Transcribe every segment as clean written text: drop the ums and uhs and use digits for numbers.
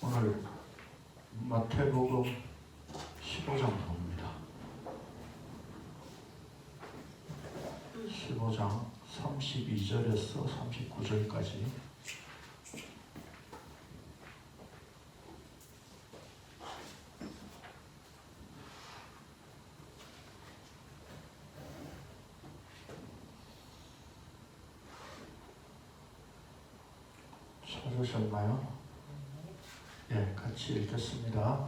오늘 마태복음 15장 봅니다. 15장 32절에서 39절까지. 찾으셨나요? 예, 같이 읽겠습니다.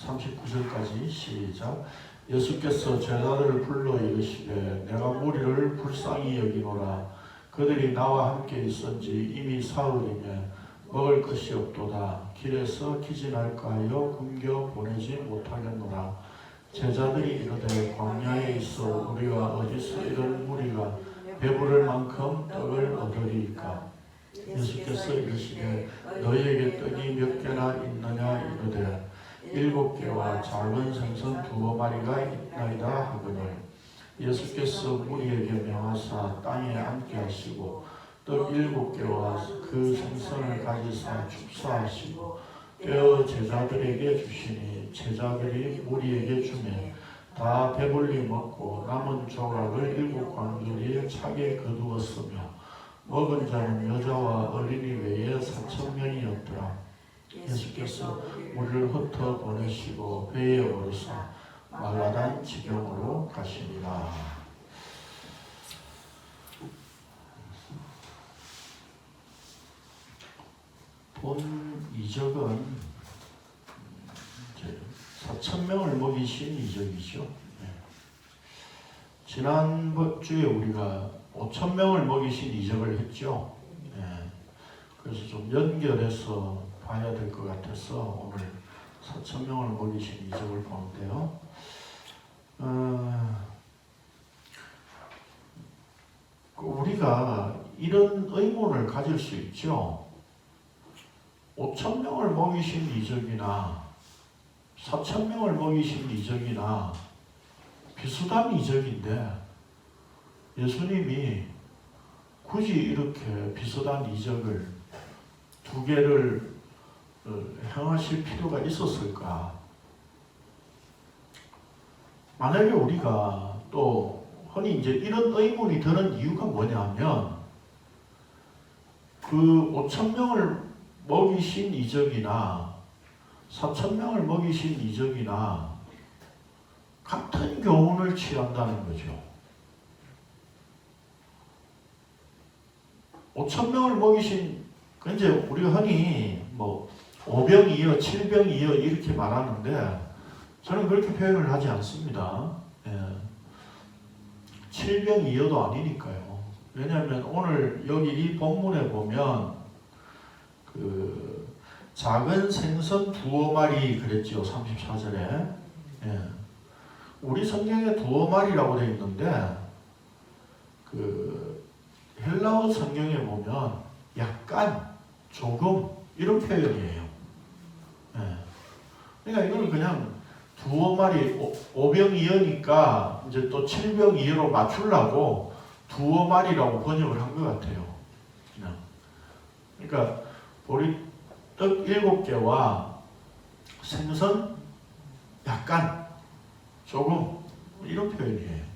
39절까지 시작. 예수께서 제자들을 불러 이르시되 내가 무리를 불쌍히 여기노라. 그들이 나와 함께 있은지 이미 사흘이며 먹을 것이 없도다. 길에서 기진할까 하여 굶겨 보내지 못하겠노라. 제자들이 이르되 광야에 있어 우리가 어디서 이런 무리가 배부를 만큼 떡을 얻으리이까. 예수께서 이르시되 너희에게 떡이 몇 개나 있느냐 이르되 7개와 작은 생선 2마리가 있나이다 하거늘. 예수께서 무리에게 명하사 땅에 앉게 하시고 떡 7개와 그 생선을 가지사 축사하시고 떼어 제자들에게 주시니 제자들이 무리에게 주매 다 배불리 먹고 남은 조각을 7광주리에 차게 거두었으며 먹은 자는 여자와 어린이 외에 4,000명이었더라. 예수께서 우리를 흩어 보내시고 배에 오르사 말라단 지경으로 가시니라. 본 이적은 4,000명을 먹이신 이적이죠. 지난주에 우리가 5,000명을 먹이신 이적을 했죠. 그래서 좀 연결해서 봐야 될 것 같아서 오늘 4,000명을 먹이신 이적을 보는데요. 우리가 이런 의문을 가질 수 있죠. 5,000명을 먹이신 이적이나 4,000명을 먹이신 이적이나 비슷한 이적인데 예수님이 굳이 이렇게 비슷한 이적을 2개를 행하실 필요가 있었을까? 만약에 우리가 또 흔히 이제 이런 의문이 드는 이유가 뭐냐면 그 5,000명을 먹이신 이적이나 4,000명을 먹이신 이적이나 같은 교훈을 취한다는 거죠. 5,000명을 먹이신, 이제 우리가 흔히 뭐 5병이요, 7병이요 이렇게 말하는데 저는 그렇게 표현을 하지 않습니다. 7병이어도 아니니까요. 왜냐하면 오늘 여기 이 본문에 보면 그 작은 생선 2마리 그랬죠. 34절에. 우리 성경에 2마리라고 되어 있는데 그 헬라어 성경에 보면 약간, 조금 이런 표현이에요. 그러니까 이걸 그냥 2마리, 5병이어니까 이제 또 7병이어로 맞추려고 2마리라고 번역을 한 것 같아요. 그냥. 그러니까 우리 떡 7개와 생선 약간, 조금 이런 표현이에요.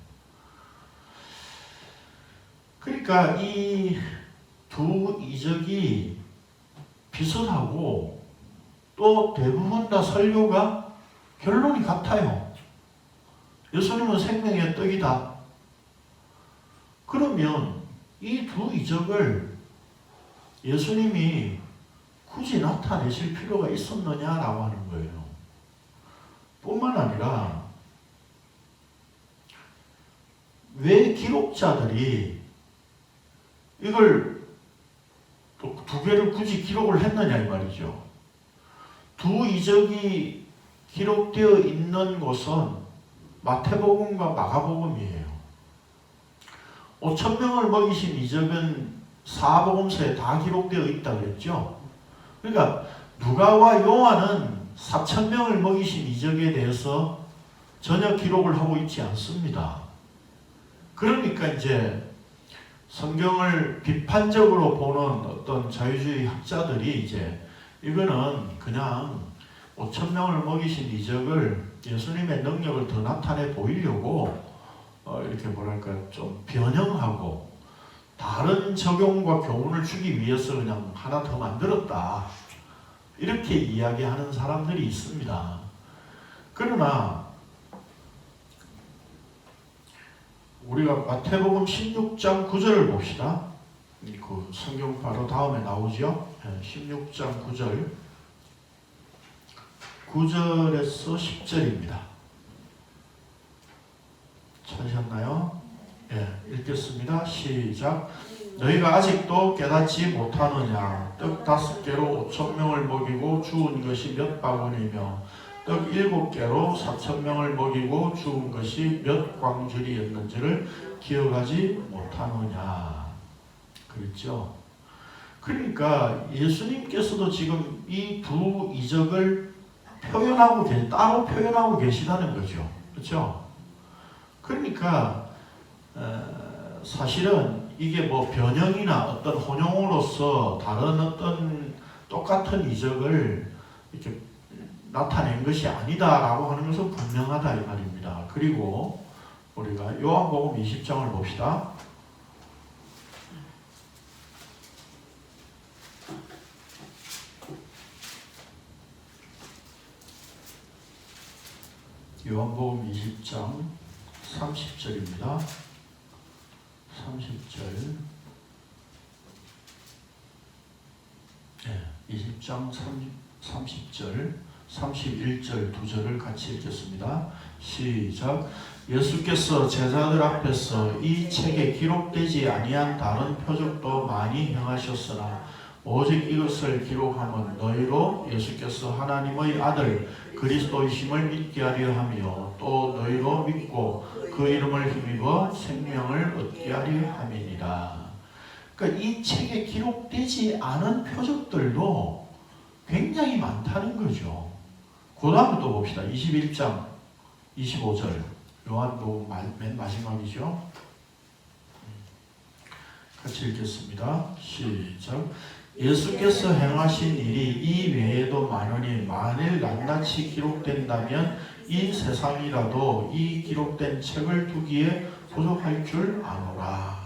그러니까 이 두 이적이 비슷하고 또 대부분 다 설교가 결론이 같아요. 예수님은 생명의 떡이다. 그러면 이 두 이적을 예수님이 굳이 나타내실 필요가 있었느냐라고 하는 거예요. 뿐만 아니라 왜 기록자들이 이걸 또 2개를 굳이 기록을 했느냐 이 말이죠. 두 이적이 기록되어 있는 곳은 마태복음과 마가복음이에요. 5,000명을 먹이신 이적은 사복음서에 다 기록되어 있다고 그랬죠. 그러니까 누가와 요한은 4,000명을 먹이신 이적에 대해서 전혀 기록을 하고 있지 않습니다. 그러니까 이제 성경을 비판적으로 보는 어떤 자유주의 학자들이 이제 이거는 그냥 5,000명을 먹이신 이적을 예수님의 능력을 더 나타내 보이려고 이렇게 뭐랄까 좀 변형하고 다른 적용과 교훈을 주기 위해서 그냥 하나 더 만들었다. 이렇게 이야기하는 사람들이 있습니다. 그러나 우리가 마태복음 16장 9절을 봅시다. 그 성경 바로 다음에 나오죠. 16장 9절 9절에서 10절입니다. 찾으셨나요? 읽겠습니다. 시작. 너희가 아직도 깨닫지 못하느냐? 떡 5개로 5,000명을 먹이고 주운 것이 몇 바구니며 떡 7개로 4,000명을 먹이고 주운 것이 몇 광줄이었는지를 기억하지 못하느냐? 그랬죠. 그러니까 예수님께서도 지금 이 두 이적을 따로 표현하고 계시다는 거죠. 그렇죠? 그러니까 사실은 이게 뭐 변형이나 어떤 혼용으로서 다른 어떤 똑같은 이적을 이렇게 나타낸 것이 아니다라고 하는 것은 분명하다 이 말입니다. 그리고 우리가 요한복음 20장을 봅시다. 요한복음 20장 30절입니다. 30절 20장 30절 31절 두 절을 같이 읽겠습니다. 시작. 예수께서 제자들 앞에서 이 책에 기록되지 아니한 다른 표적도 많이 행하셨으나 오직 이것을 기록함은 너희로 예수께서 하나님의 아들 그리스도이심을 믿게 하려 하며 또 너희로 믿고 그 이름을 힘입어 생명을 얻게 하려 함이니라. 그러니까 이 책에 기록되지 않은 표적들도 굉장히 많다는 거죠. 그 다음에 또 봅시다. 21장 25절 요한복음 맨 마지막이죠. 같이 읽겠습니다. 시작. 예수께서 행하신 일이 이 외에도 많으니 만일 낱낱이 기록된다면 이 세상이라도 이 기록된 책을 두기에 부족할 줄 아노라.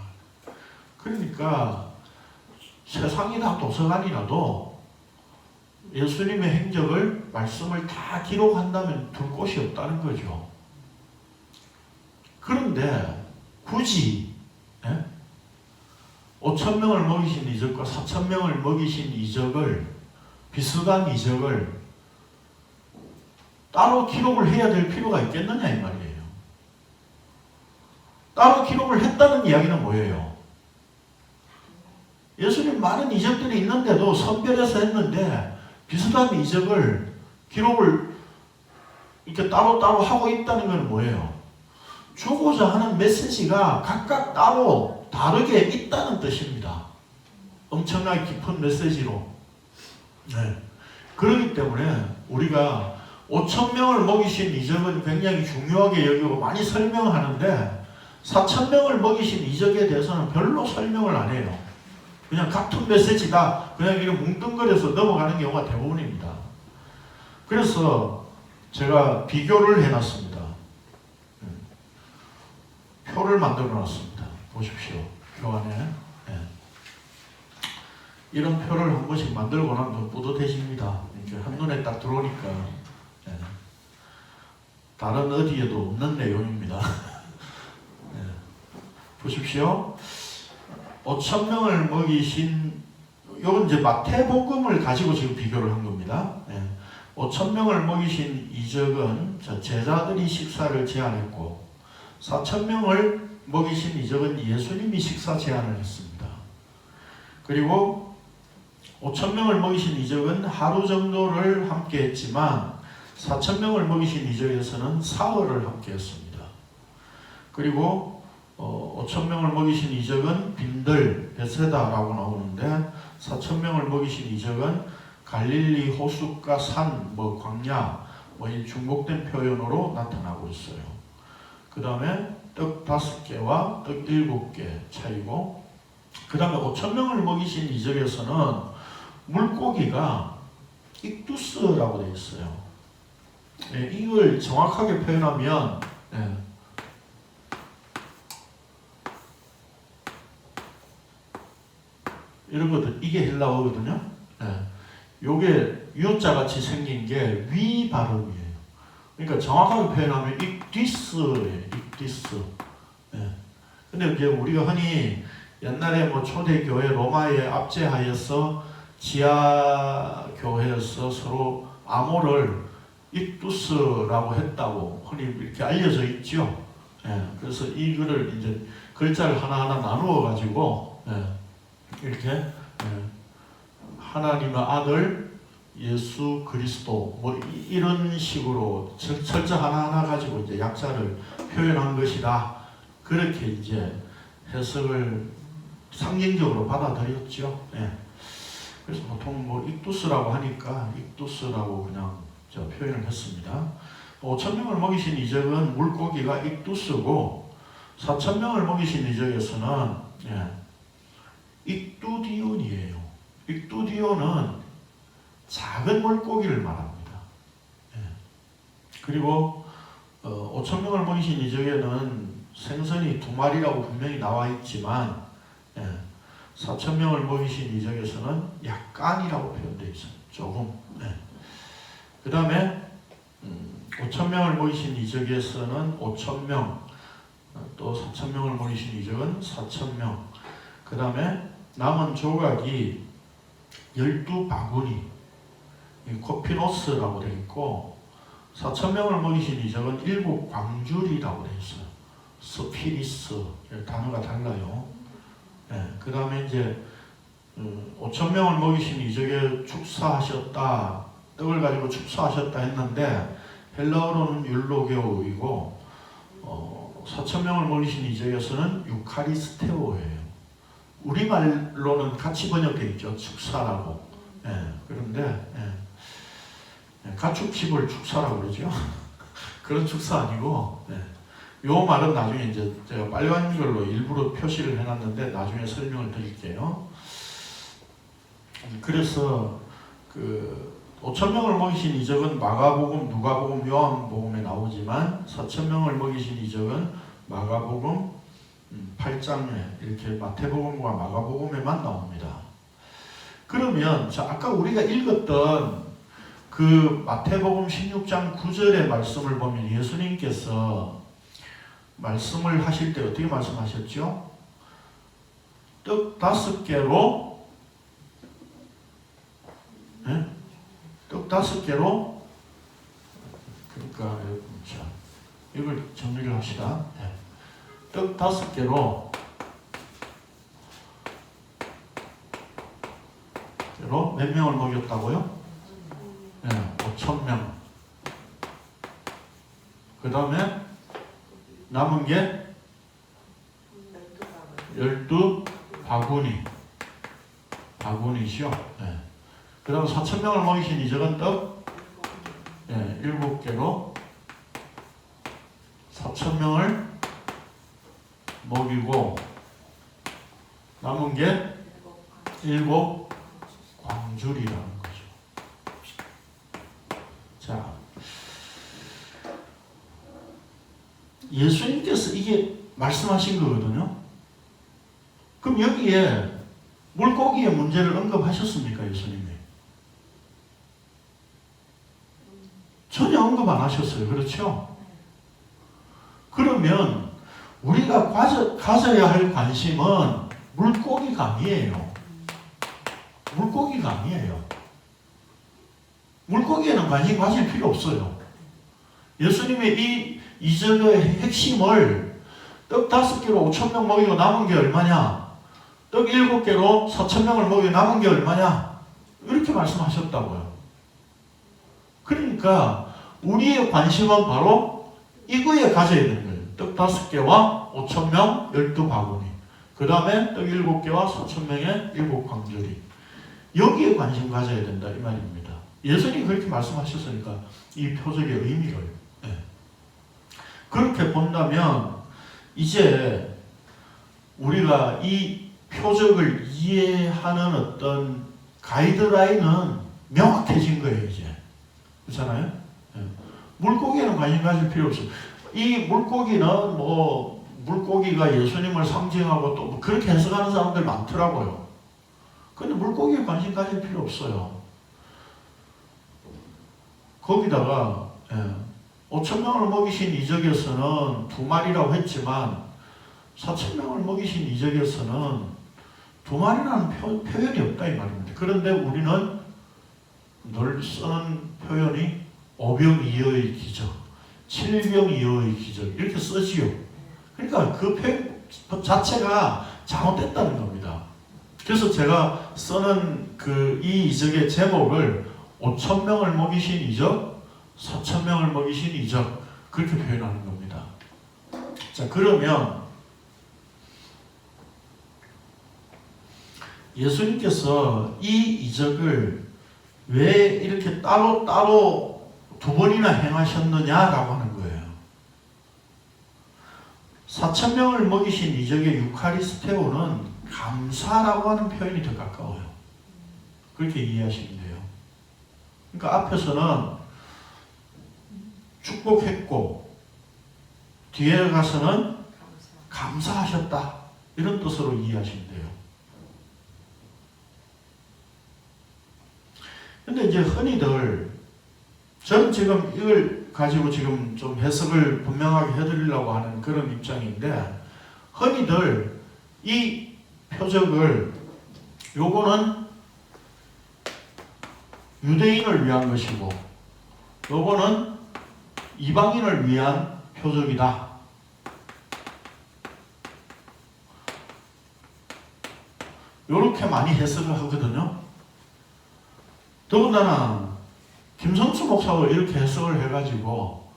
그러니까 세상이 다 도서관이라도 예수님의 행적을 말씀을 다 기록한다면 둘 곳이 없다는 거죠. 그런데 굳이 5,000명을 먹이신 이적과 4,000명을 먹이신 이적을 비슷한 이적을 따로 기록을 해야 될 필요가 있겠느냐 이 말이에요. 따로 기록을 했다는 이야기는 뭐예요? 예수님 많은 이적들이 있는데도 선별해서 했는데 비슷한 이적을 기록을 이렇게 따로따로 하고 있다는 건 뭐예요? 주고자 하는 메시지가 각각 따로 다르게 있다는 뜻입니다. 엄청나게 깊은 메시지로. 그렇기 때문에 우리가 5,000명을 먹이신 이적은 굉장히 중요하게 여기고 많이 설명하는데 4,000명을 먹이신 이적에 대해서는 별로 설명을 안 해요. 그냥 같은 메시지다. 그냥 이렇게 뭉뚱그려서 넘어가는 경우가 대부분입니다. 그래서 제가 비교를 해놨습니다. 표를 만들어 놨습니다. 보십시오. 표 안에. 이런 표를 한 번씩 만들고 나면 뿌듯해집니다. 이렇게 한눈에 딱 들어오니까. 다른 어디에도 없는 내용입니다. 보십시오. 5,000명을 먹이신, 요건 이제 마태복음을 가지고 지금 비교를 한 겁니다. 5,000명을 먹이신 이적은 제자들이 식사를 제안했고, 4,000명을 먹이신 이적은 예수님이 식사 제안을 했습니다. 그리고 5,000명을 먹이신 이적은 하루 정도를 함께 했지만 4,000명을 먹이신 이적에서는 사흘을 함께 했습니다. 그리고 5,000명을 먹이신 이적은 빈들, 베세다라고 나오는데 4,000명을 먹이신 이적은 갈릴리 호숫가 산, 광야, 이 중복된 표현으로 나타나고 있어요. 그 다음에 떡 5개와 떡 7개 차이고, 그 다음에 5,000명을 먹이신 이적에서는 물고기가 익두스라고 되어 있어요. 예, 이걸 정확하게 표현하면 예, 이러거든. 이게 헬라어거든요. 예, 요게 유자 같이 생긴 게 위 발음이에요. 그러니까 정확하게 표현하면 익디스예요. 익디스. 예. 근데 이제 우리가 흔히 옛날에 뭐 초대교회 로마에 압제하여서 지하 교회에서 서로 암호를 익두스라고 했다고 흔히 이렇게 알려져 있죠. 예. 그래서 이거를 이제 글자를 하나하나 나누어 가지고 예. 이렇게 예. 하나님의 아들 예수 그리스도 뭐 이런 식으로 철자 하나하나 가지고 이제 약자를 표현한 것이다. 그렇게 이제 해석을 상징적으로 받아들였죠. 예. 그래서 보통 뭐 익두스라고 하니까 익두스라고 그냥 표현을 했습니다. 5,000명을 먹이신 이적은 물고기가 익두스고 4,000명을 먹이신 이적에서는 예. 익두디온이에요. 익두디온은 작은 물고기를 말합니다. 예. 그리고 5,000명을 먹이신 이적에는 생선이 2마리라고 분명히 나와 있지만 예. 4,000명을 먹이신 이적에서는 약간이라고 표현되어 있어요. 조금. 예. 그 다음에 5,000명을 먹이신 이적에서는 5,000명, 또 4,000명을 먹이신 이적은 4,000명. 그 다음에 남은 조각이 12바구니, 코피노스라고 되어 있고 4,000명을 먹이신 이적은 7광줄이라고 되어 있어요. 스피리스, 단어가 달라요. 예, 그 다음에 이제 5,000명을 먹이신 이적에 축사하셨다, 떡을 가지고 축사하셨다 했는데 헬라어로는 율로게오이고 4,000명을 먹이신 이적에서는 유카리스테오예요. 우리말로는 같이 번역되어 있죠. 축사라고. 예, 그런데 예, 가축집을 축사라고 그러죠. 그런 축사 아니고 예, 요 말은 나중에 이제 제가 빨간 걸로 일부러 표시를 해놨는데 나중에 설명을 드릴게요. 그래서 그 5,000명을 먹이신 이적은 마가복음, 누가복음, 요한복음에 나오지만 4,000명을 먹이신 이적은 마가복음 8장에 이렇게 마태복음과 마가복음에만 나옵니다. 그러면 자, 아까 우리가 읽었던 그 마태복음 16장 9절의 말씀을 보면 예수님께서 말씀을 하실 때 어떻게 말씀하셨죠? 떡 5개로 네? 떡 5개로 그러니까 자, 이걸 정리를 합시다. 네. 떡 5개로 몇 명을 먹였다고요? 네, 5,000명. 그 다음에 남은 게 12바구니. 바구니죠. 네. 그 다음 4,000명을 먹이신 이적은 떡 7개로 4,000명을 먹이고 남은 게 7광줄이라는 거죠. 자, 예수님께서 이게 말씀하신 거거든요. 그럼 여기에 물고기의 문제를 언급하셨습니까, 예수님이? 전혀 언급 안 하셨어요. 그렇죠? 그러면 우리가 가져야 할 관심은 물고기가 아니에요. 물고기가 아니에요. 물고기에는 관심 가질 필요 없어요. 예수님의 이 이적의 핵심을 떡 5개로 5,000명 먹이고 남은 게 얼마냐? 떡 7개로 4,000명을 먹이고 남은 게 얼마냐? 이렇게 말씀하셨다고요. 그러니까 우리의 관심은 바로 이거에 가져야 되는 거예요. 떡 5개와 5,000명 12바구니. 그 다음에 떡 7개와 4,000명의 7광줄이. 여기에 관심 가져야 된다 이 말입니다. 예수님이 그렇게 말씀하셨으니까 이 표적의 의미를 그렇게 본다면 이제 우리가 이 표적을 이해하는 어떤 가이드라인은 명확해진 거예요, 이제. 그렇잖아요? 예. 물고기에는 관심 가질 필요 없어요. 이 물고기는 뭐 물고기가 예수님을 상징하고 또 뭐 그렇게 해석하는 사람들 많더라고요. 근데 물고기에 관심 가질 필요 없어요. 거기다가 5,000명을 먹이신 이적에서는 2마리라고 했지만 4,000명을 먹이신 이적에서는 2마리라는 표현이 없다 이 말입니다. 그런데 우리는 늘 쓰는 표현이 5병2여의 기적, 7병2여의 기적 이렇게 쓰지요. 그러니까 그 표현 자체가 잘못됐다는 겁니다. 그래서 제가 쓰는 이 이적의 제목을 5,000명을 먹이신 이적, 4,000명을 먹이신 이적 그렇게 표현하는 겁니다. 자, 그러면 예수님께서 이 이적을 왜 이렇게 따로 2번이나 행하셨느냐라고 하는 거예요. 4,000명을 먹이신 이적의 유카리스테오는 감사라고 하는 표현이 더 가까워요. 그렇게 이해하시면 돼요. 그러니까 앞에서는 축복했고 뒤에 가서는 감사하셨다 이런 뜻으로 이해하시면 돼요. 근데 이제 흔히들 저는 지금 이걸 가지고 지금 좀 해석을 분명하게 해드리려고 하는 그런 입장인데 흔히들 이 표적을 요거는 유대인을 위한 것이고 요거는 이방인을 위한 표적이다. 요렇게 많이 해석을 하거든요. 더군다나 김성수 목사가 이렇게 해석을 해가지고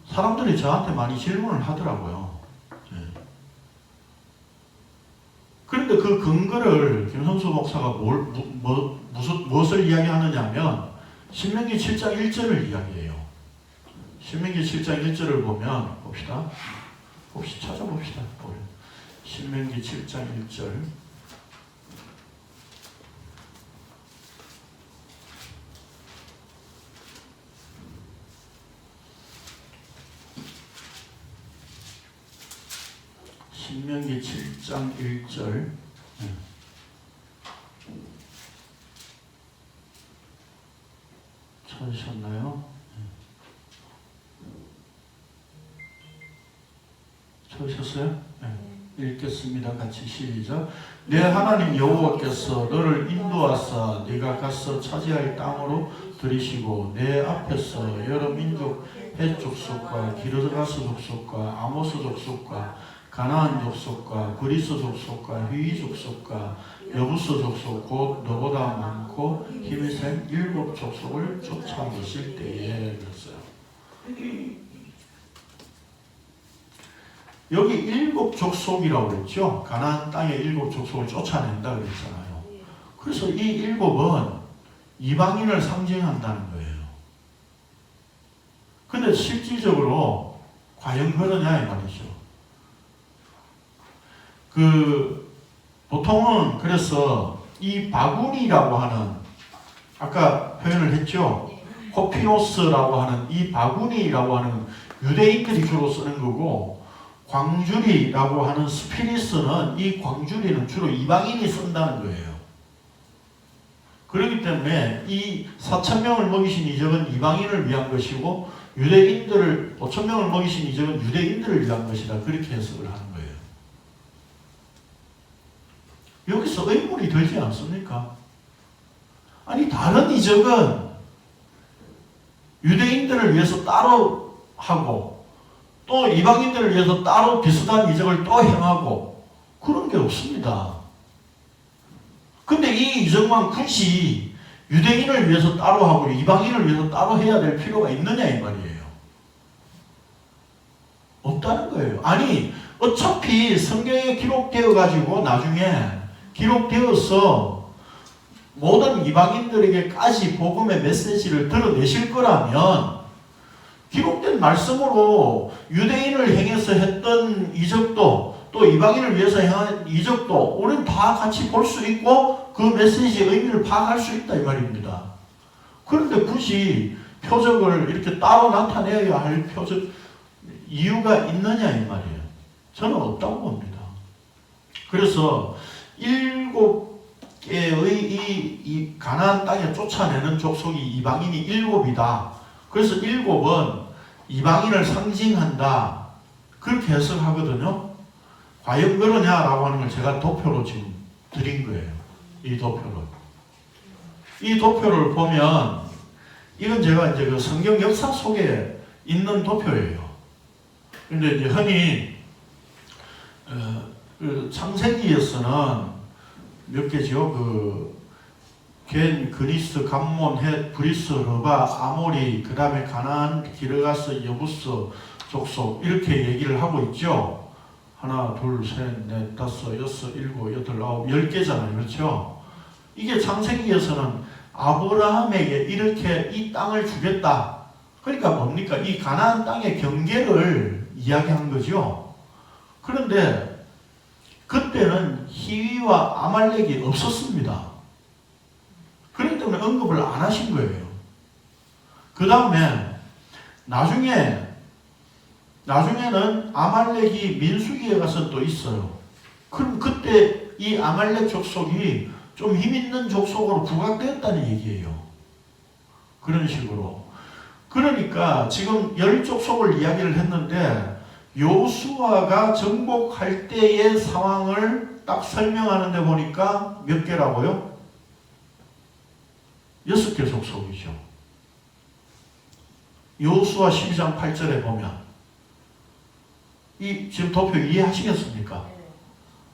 사람들이 저한테 많이 질문을 하더라고요. 그런데 그 근거를 김성수 목사가 무엇을 이야기하느냐 하면 신명기 7장 1절을 이야기해요. 신명기 7장 1절을 보면 봅시다. 혹시 찾아봅시다. 신명기 7장 1절 신명기 7장 1절 찾으셨나요? 찾으셨어요? 읽겠습니다. 같이 시작. 내 하나님 여호와께서 너를 인도하사 네가 가서 차지할 땅으로 들이시고 내 앞에서 여러 민족 헷 족속과 기르가스 족속과 아모스 족속과 가나안 족속과 그리스 족속과 휘 족속과 여부스 족속 곧 너보다 많고 힘이 센 7 족속을 쫓아내실 때에 그랬어요. 여기 7 족속이라고 그랬죠. 가나안 땅의 7 족속을 쫓아낸다 그랬잖아요. 그래서 이 7은 이방인을 상징한다는 거예요. 근데 실질적으로 과연 그러냐 이 말이죠. 보통은 그래서 이 바구니라고 하는 아까 표현을 했죠. 코피노스라고 하는 이 바구니라고 하는 유대인들이 주로 쓰는 거고 광주리라고 하는 스피리스는 이 광주리는 주로 이방인이 쓴다는 거예요. 그렇기 때문에 이 4,000명을 먹이신 이적은 이방인을 위한 것이고 유대인들을 5,000명을 먹이신 이적은 유대인들을 위한 것이다. 그렇게 해석을 하는 거예요. 여기서 의문이 들지 않습니까? 아니 다른 이적은 유대인들을 위해서 따로 하고 또 이방인들을 위해서 따로 비슷한 이적을 또 행하고 그런 게 없습니다. 근데 이 이적만 굳이 유대인을 위해서 따로 하고 이방인을 위해서 따로 해야 될 필요가 있느냐 이 말이에요. 없다는 거예요. 아니 어차피 성경에 기록되어 가지고 나중에 기록되어서 모든 이방인들에게까지 복음의 메시지를 드러내실 거라면 기록된 말씀으로 유대인을 향해서 했던 이적도 또 이방인을 위해서 행한 이적도 우리는 다 같이 볼 수 있고 그 메시지의 의미를 파악할 수 있다 이 말입니다. 그런데 굳이 표적을 이렇게 따로 나타내야 할 표적 이유가 있느냐 이 말이에요. 저는 없다고 봅니다. 그래서 7개의 이 가나안 땅에 쫓아내는 족속이 이방인이 7이다. 그래서 7은 이방인을 상징한다. 그렇게 해석하거든요. 과연 그러냐라고 하는 걸 제가 도표로 지금 드린 거예요. 이 도표를. 이 도표를 보면 이건 제가 이제 그 성경 역사 속에 있는 도표예요. 근데 이제 흔히 그 창세기에서는 몇 개죠? 겐, 그리스, 감몬, 헷, 브리스, 르바, 아모리, 그 다음에 가나안, 기르가스, 여부스 족속 이렇게 얘기를 하고 있죠. 하나, 둘, 셋, 넷, 다섯, 여섯, 일곱, 여덟, 아홉, 10개잖아요. 그렇죠? 이게 창세기에서는 아브라함에게 이렇게 이 땅을 주겠다. 그러니까 뭡니까? 이 가나안 땅의 경계를 이야기한 거죠. 그런데 그때는 히위와 아말렉이 없었습니다. 그렇기 때문에 언급을 안 하신 거예요. 그 다음에 나중에는 아말렉이 민수기에 가서 또 있어요. 그럼 그때 이 아말렉 족속이 좀 힘있는 족속으로 부각되었다는 얘기예요. 그런 식으로. 그러니까 지금 10족속을 이야기를 했는데 여호수아가 정복할 때의 상황을 딱 설명하는데 보니까 몇 개라고요? 6개 족속이죠. 여호수아 12장 8절에 보면 이 지금 도표 이해하시겠습니까?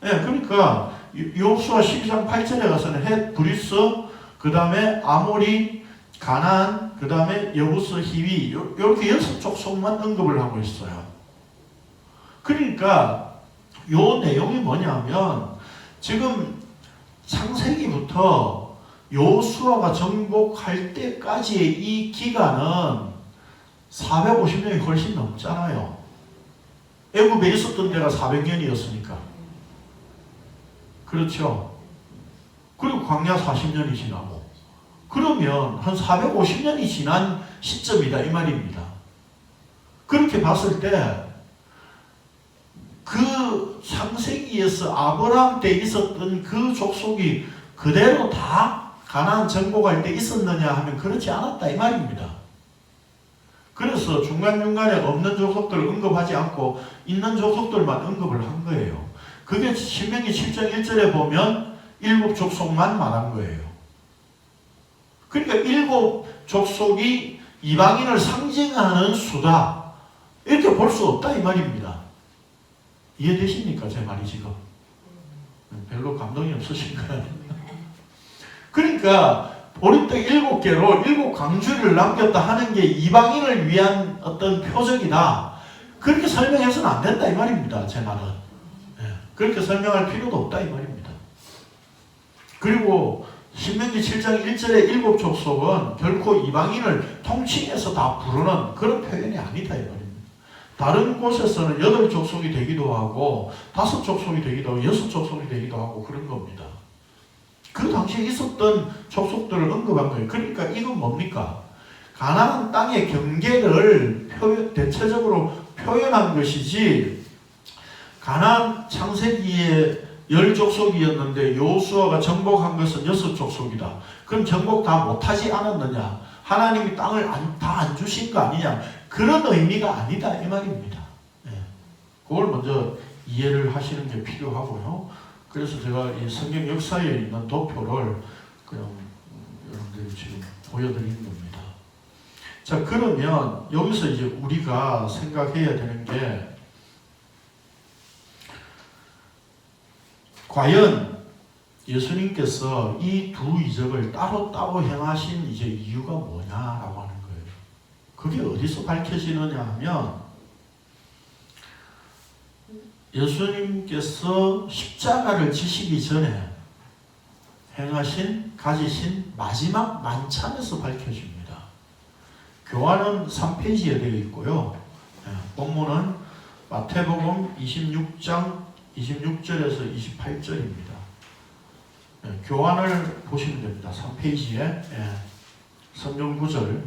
네, 그러니까 여호수아 12장 8절에 가서는 헷, 브리스, 그 다음에 아모리, 가나안, 그 다음에 여부스, 히위 이렇게 6족속만 언급을 하고 있어요. 그러니까 요 내용이 뭐냐면 지금 창세기부터 여호수아가 정복할 때까지의 이 기간은 450년이 훨씬 넘잖아요. 애굽에 있었던 데가 400년이었으니까. 그렇죠. 그리고 광야 40년이 지나고 그러면 한 450년이 지난 시점이다 이 말입니다. 그렇게 봤을 때 그 창세기에서 아브라함 때 있었던 그 족속이 그대로 다 가나안 정복할 때 있었느냐 하면 그렇지 않았다 이 말입니다. 그래서 중간중간에 없는 족속들을 언급하지 않고 있는 족속들만 언급을 한 거예요. 그게 신명기 7장 1절에 보면 7족속만 말한 거예요. 그러니까 7족속이 이방인을 상징하는 수다 이렇게 볼 수 없다 이 말입니다. 이해되십니까? 제 말이 지금 별로 감동이 없으신가요? 그러니까 보리떡 7개로 7강주를 남겼다 하는 게 이방인을 위한 어떤 표적이다. 그렇게 설명해서는 안 된다 이 말입니다. 제 말은. 그렇게 설명할 필요도 없다 이 말입니다. 그리고 신명기 7장 1절의 7족속은 결코 이방인을 통칭해서 다 부르는 그런 표현이 아니다 이 말입니다. 다른 곳에서는 8족속이 되기도 하고 5족속이 되기도 하고 6족속이 되기도 하고 그런 겁니다. 그 당시에 있었던 족속들을 언급한 거예요. 그러니까 이건 뭡니까? 가나안 땅의 경계를 대체적으로 표현한 것이지 가나안 창세기에 10족속이었는데 여호수아가 정복한 것은 6족속이다. 그럼 정복 다 못하지 않았느냐? 하나님이 땅을 다 안 주신 거 아니냐? 그런 의미가 아니다 이 말입니다. 그걸 먼저 이해를 하시는 게 필요하고요. 그래서 제가 이 성경 역사에 있는 도표를 그냥 여러분들이 지금 보여드리는 겁니다. 자, 그러면 여기서 이제 우리가 생각해야 되는 게 과연 예수님께서 이 두 이적을 따로 행하신 이제 이유가 뭐냐라고 하는 거예요. 그게 어디서 밝혀지느냐 하면 예수님께서 십자가를 지시기 전에 가지신 마지막 만찬에서 밝혀집니다. 교환은 3페이지에 되어 있고요. 본문은 마태복음 26장 26절에서 28절입니다. 교환을 보시면 됩니다. 3페이지에 성경 구절,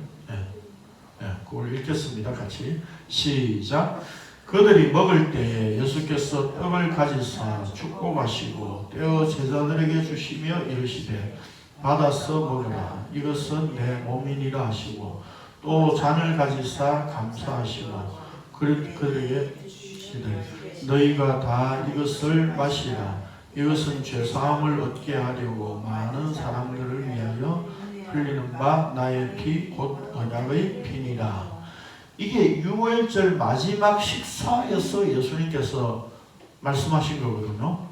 그걸 읽겠습니다. 같이 시작. 그들이 먹을 때에 예수께서 떡을 가지사 축복하시고 떼어 제자들에게 주시며 이르시되 받아서 먹으라, 이것은 내 몸이니라 하시고 또 잔을 가지사 감사하시고 그들에게 이르시되 너희가 다 이것을 마시라, 이것은 죄사함을 얻게 하려고 많은 사람들을 위하여 흘리는 바 나의 피 곧 언약의 피니라. 이게 유월절 마지막 식사에서 예수님께서 말씀하신 거거든요.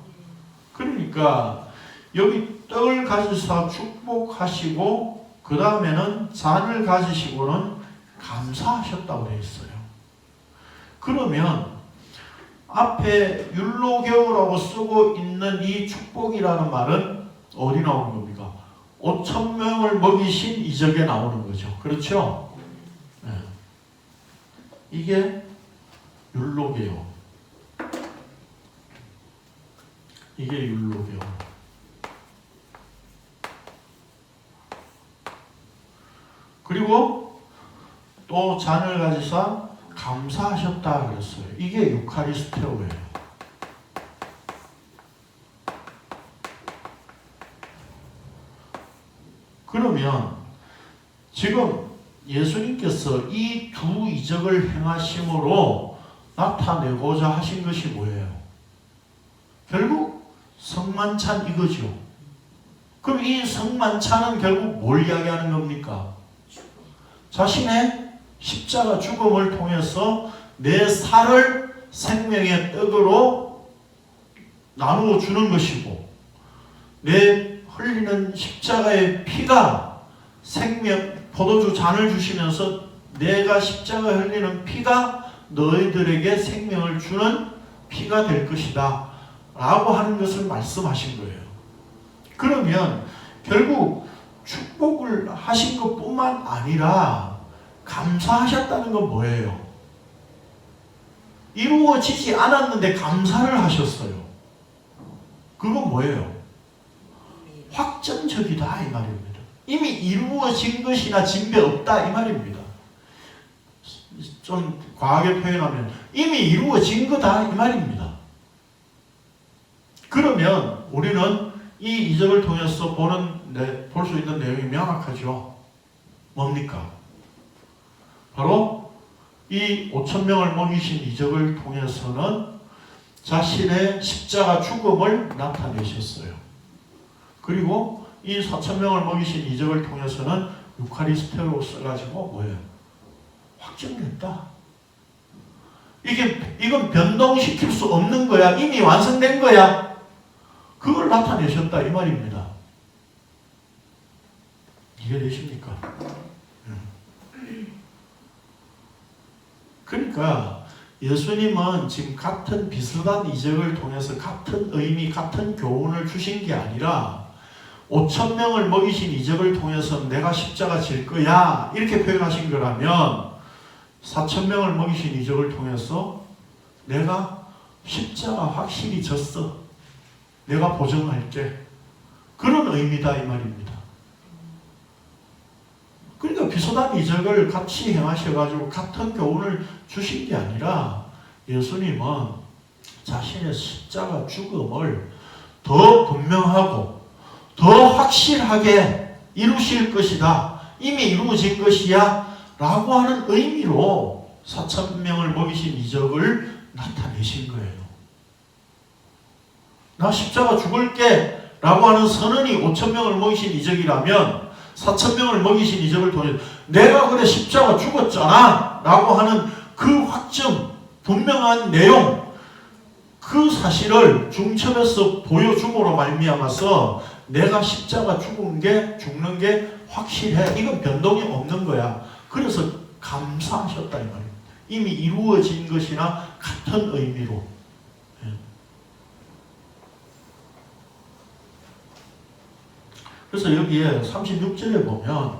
그러니까 여기 떡을 가지사 축복하시고 그 다음에는 잔을 가지시고는 감사하셨다고 되어 있어요. 그러면 앞에 율로게오라고 쓰고 있는 이 축복이라는 말은 어디 나오는 겁니까? 5,000명을 먹이신 이적에 나오는 거죠. 그렇죠? 네. 이게 율로게오. 이게 율로게오. 그리고 또 잔을 가지사 감사하셨다 그랬어요. 이게 유카리스테오예요. 그러면 지금 예수님께서 이 두 이적을 행하심으로 나타내고자 하신 것이 뭐예요? 결국 성만찬 이거죠. 그럼 이 성만찬은 결국 뭘 이야기하는 겁니까? 자신의 십자가 죽음을 통해서 내 살을 생명의 떡으로 나누어 주는 것이고 내 흘리는 십자가의 피가 생명 포도주 잔을 주시면서 내가 십자가 흘리는 피가 너희들에게 생명을 주는 피가 될 것이다 라고 하는 것을 말씀하신 거예요. 그러면 결국 축복을 하신 것뿐만 아니라 감사하셨다는 건 뭐예요? 이루어지지 않았는데 감사를 하셨어요. 그건 뭐예요? 확정적이다 이 말입니다. 이미 이루어진 것이나 진배 없다 이 말입니다. 좀 과하게 표현하면 이미 이루어진 거다 이 말입니다. 그러면 우리는 이 이적을 통해서 볼 수 있는 내용이 명확하죠. 뭡니까? 바로 이 5,000명을 먹이신 이적을 통해서는 자신의 십자가 죽음을 나타내셨어요. 그리고 이 4,000명을 먹이신 이적을 통해서는 유카리스테로 써가지고 뭐예요? 확정됐다. 이건 변동시킬 수 없는 거야. 이미 완성된 거야. 그걸 나타내셨다 이 말입니다. 이해되십니까? 그러니까 예수님은 지금 같은 비슷한 이적을 통해서 같은 의미, 같은 교훈을 주신 게 아니라 5,000명을 먹이신 이적을 통해서 내가 십자가 질 거야 이렇게 표현하신 거라면 4,000명을 먹이신 이적을 통해서 내가 십자가 확실히 졌어. 내가 보증할게. 그런 의미다 이 말입니다. 그러니까 비슷한 이적을 같이 행하셔가지고 같은 교훈을 주신 게 아니라 예수님은 자신의 십자가 죽음을 더 분명하고 더 확실하게 이루실 것이다. 이미 이루어진 것이야. 라고 하는 의미로 4,000명을 먹이신 이적을 나타내신 거예요. 나 십자가 죽을게 라고 하는 선언이 5,000명을 먹이신 이적이라면 4,000명을 먹이신 이적을 통해 내가 그래 십자가 죽었잖아 라고 하는 그 확정, 분명한 내용, 그 사실을 중첩에서 보여줌으로 말미암아서 내가 십자가 죽는 게 확실해. 이건 변동이 없는 거야. 그래서 감사하셨다 이 말입니다. 이미 이루어진 것이나 같은 의미로. 그래서 여기에 36절에 보면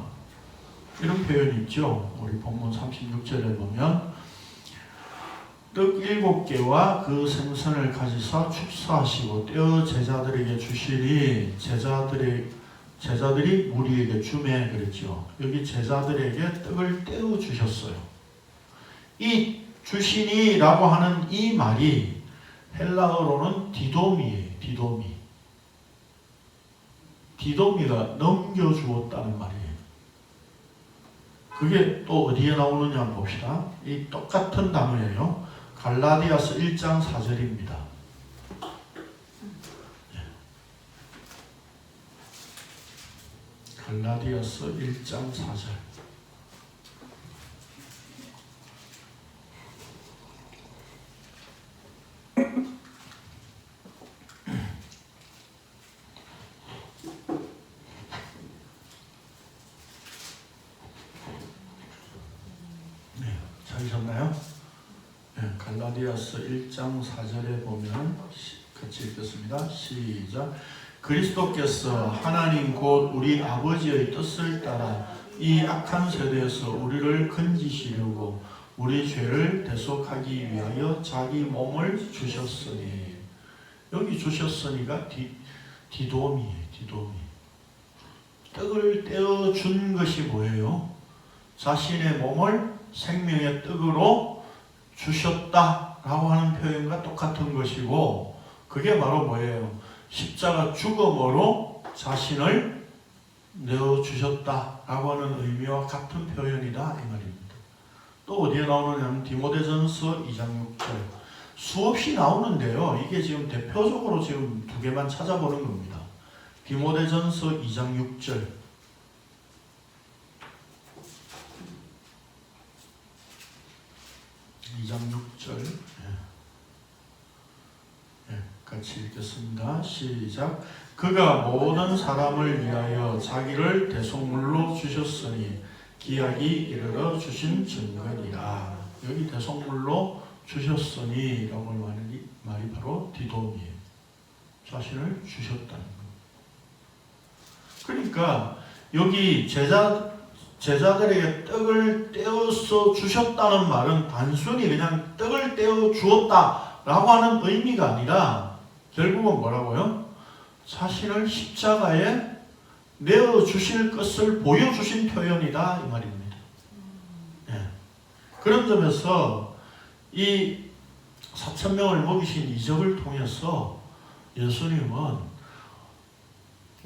이런 표현이 있죠. 우리 본문 36절에 보면 떡 7개와 그 생선을 가지사 축사하시고 떼어 제자들에게 주시니 제자들이 제자들이 무리에게 주매 그랬죠. 여기 제자들에게 떡을 떼어 주셨어요. 이 주시니라고 하는 이 말이 헬라어로는 디도미예요. 디도미가 넘겨주었다는 말이에요. 그게 또 어디에 나오느냐 한번 봅시다. 이 똑같은 단어예요. 갈라디아서 1장 4절입니다. 갈라디아서 1장 4절. 찾으셨나요? 네, 갈라디아서 1장 4절에 보면 같이 읽겠습니다. 시작. 그리스도께서 하나님 곧 우리 아버지의 뜻을 따라 이 악한 세대에서 우리를 건지시려고 우리 죄를 대속하기 위하여 자기 몸을 주셨으니. 여기 주셨으니가 디도미예요. 디도미. 떡을 떼어 준 것이 뭐예요? 자신의 몸을 생명의 떡으로 주셨다라고 하는 표현과 똑같은 것이고, 그게 바로 뭐예요? 십자가 죽음으로 자신을 내어주셨다라고 하는 의미와 같은 표현이다 이 말입니다. 또 어디에 나오느냐면 디모데전서 2장 6절. 수없이 나오는데요, 이게 지금 대표적으로 지금 두 개만 찾아보는 겁니다. 디모데전서 2장 6절. 같이 읽겠습니다. 시작. 그가 모든 사람을 위하여 자기를 대속물로 주셨으니 기약이 이르러 주신 증거니라. 여기 대속물로 주셨으니 라고 하는 말이 바로 디도미예요. 자신을 주셨다는 것. 그러니까 여기 제자들에게 떡을 떼어서 주셨다는 말은 단순히 그냥 떡을 떼어 주었다라고 하는 의미가 아니라 결국은 뭐라고요? 자신을 십자가에 내어주실 것을 보여주신 표현이다 이 말입니다. 네. 그런 점에서 이 4,000명을 먹이신 이적을 통해서 예수님은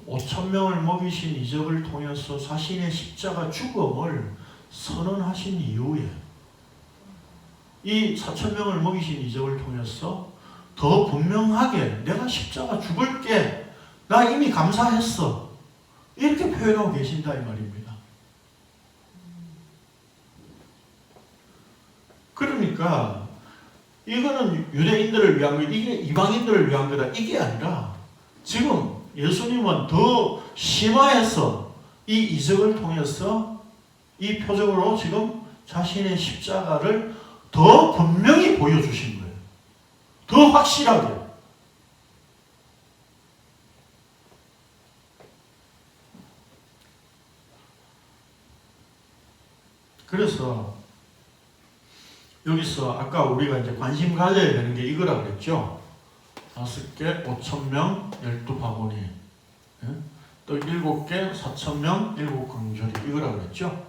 5,000명을 먹이신 이적을 통해서 자신의 십자가 죽음을 선언하신 이후에 이 4,000명을 먹이신 이적을 통해서 더 분명하게 내가 십자가 죽을게, 나 이미 감사했어, 이렇게 표현하고 계신다 이 말입니다. 그러니까 이거는 유대인들을 위한 거, 이게 이방인들을 위한 거다, 이게 아니라 지금 예수님은 더 심화해서 이 이적을 통해서 이 표적으로 지금 자신의 십자가를 더 분명히 보여주신 거예요. 더 확실하게. 그래서 여기서 아까 우리가 이제 관심 가져야 되는 게 이거라 그랬죠. 5개 5,000명 12바구니, 또 7개 4,000명 7광절이 이거라 그랬죠.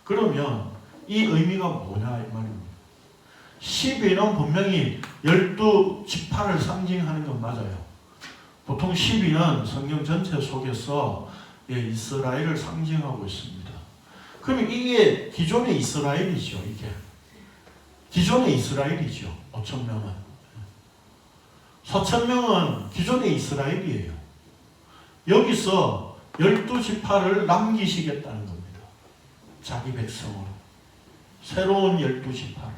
그러면 이 의미가 뭐냐 이 말입니다. 12는 분명히 12지파를 상징하는 건 맞아요. 보통 12는 성경 전체 속에서 이스라엘을 상징하고 있습니다. 그러면 이게 기존의 이스라엘이죠. 이게 기존의 이스라엘이죠. 5,000명은. 4,000명은 기존의 이스라엘이에요. 여기서 12지파를 남기시겠다는 겁니다. 자기 백성으로. 새로운 12지파를.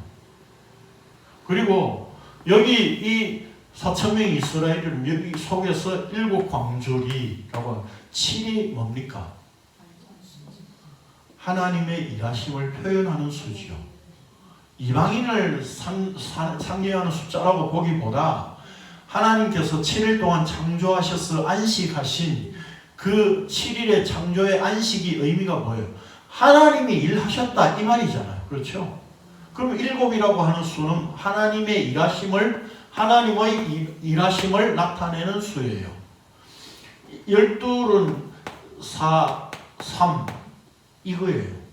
그리고 여기 이 4,000명의 이스라엘은 여기 속에서 7광절이라고 7이 뭡니까? 하나님의 일하심을 표현하는 수지요. 이방인을 상징하는 숫자라고 보기보다 하나님께서 7일 동안 창조하셔서 안식하신 그 7일의 창조의 안식이 의미가 뭐예요? 하나님이 일하셨다 이 말이잖아요. 그렇죠? 그럼 7이라고 하는 수는 하나님의 일하심을 나타내는 수예요. 12은 4, 3 이거예요.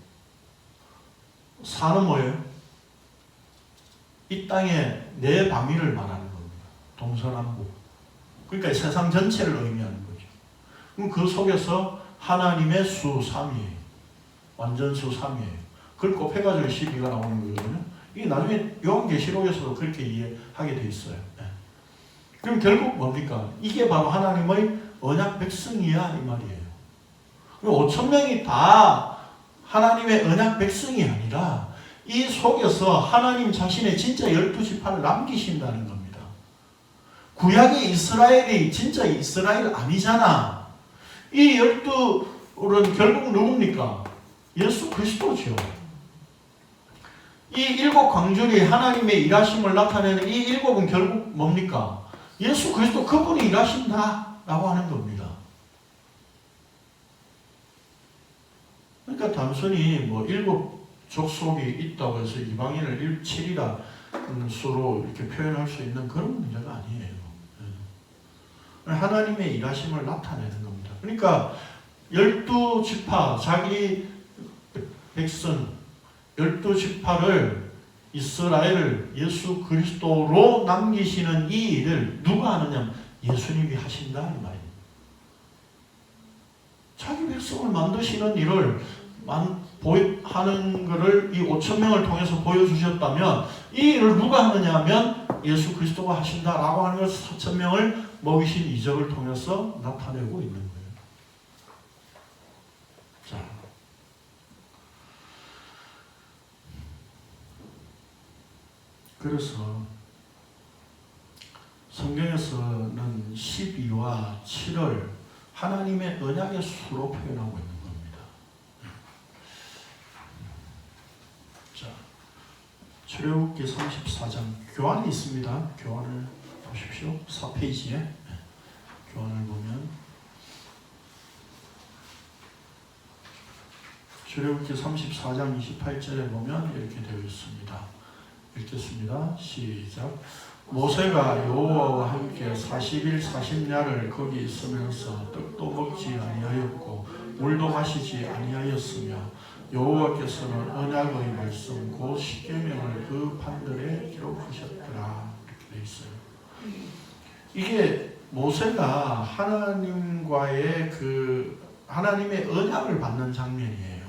4는 뭐예요? 이 땅의 내 방위를 말하는 겁니다. 동서남북. 그러니까 세상 전체를 의미하는 거죠. 그럼 그 속에서 하나님의 수 3이에요. 완전수 3이에요. 그걸 곱해가지고 12가 나오는 거거든요. 이게 나중에 요한계시록에서도 그렇게 이해하게 돼 있어요. 네. 그럼 결국 뭡니까? 이게 바로 하나님의 언약 백성이야 이 말이에요. 5,000명이 다 하나님의 언약 백성이 아니라 이 속에서 하나님 자신의 진짜 12지파를 남기신다는 겁니다. 구약의 이스라엘이 진짜 이스라엘 아니잖아. 이 12은 결국 누굽니까? 예수 그리스도죠. 이 7 광줄이 하나님의 일하심을 나타내는 이 7은 결국 뭡니까? 예수 그리스도 그분이 일하신다라고 하는 겁니다. 그러니까 단순히 뭐 7 족속이 있다고 해서 이방인을 7이라 수로 이렇게 표현할 수 있는 그런 문제가 아니에요. 하나님의 일하심을 나타내는 겁니다. 그러니까 12지파, 자기 백성 12지파를 이스라엘을 예수 그리스도로 남기시는 이 일을 누가 하느냐? 예수님이 하신다 이 말입니다. 자기 백성을 만드시는 일을 하는 것을 이 5,000명을 통해서 보여주셨다면 이 일을 누가 하느냐 하면 예수 그리스도가 하신다라고 하는 것을 4,000명을 먹이신 이적을 통해서 나타내고 있는 거예요. 자, 그래서 성경에서는 12와 7을 하나님의 언약의 수로 표현하고 있는 겁니다. 자, 출애굽기 34장 교환이 있습니다. 교환을 보십시오. 4페이지에 교환을 보면 출애굽기 34장 28절에 보면 이렇게 되어 있습니다. 읽겠습니다. 시작. 모세가 여호와와 함께 40일 40야를 거기 있으면서 떡도 먹지 아니하였고 물도 마시지 아니하였으며 여호와께서는 언약의 말씀 곧 십계명을 그 판들에 기록하셨더라. 이렇게 되어 있어요. 이게 모세가 하나님과의 하나님의 언약을 받는 장면이에요.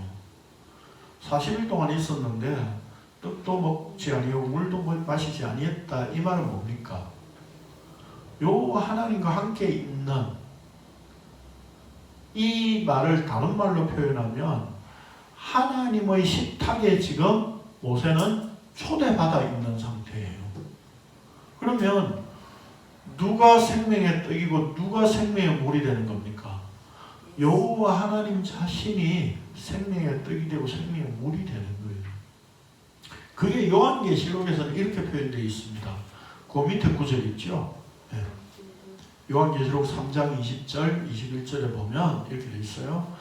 40일 동안 있었는데 떡도 먹지 아니하고 물도 마시지 아니했다. 이 말은 뭡니까? 여호와 하나님과 함께 있는 이 말을 다른 말로 표현하면 하나님의 식탁에 지금 모세는 초대받아 있는 상태예요. 그러면 누가 생명의 떡이고 누가 생명의 물이 되는 겁니까? 여호와 하나님 자신이 생명의 떡이 되고 생명의 물이 되는 거예요. 그게 요한계시록에서는 이렇게 표현되어 있습니다. 그 밑에 구절 있죠? 네. 요한계시록 3장 20절, 21절에 보면 이렇게 되어 있어요.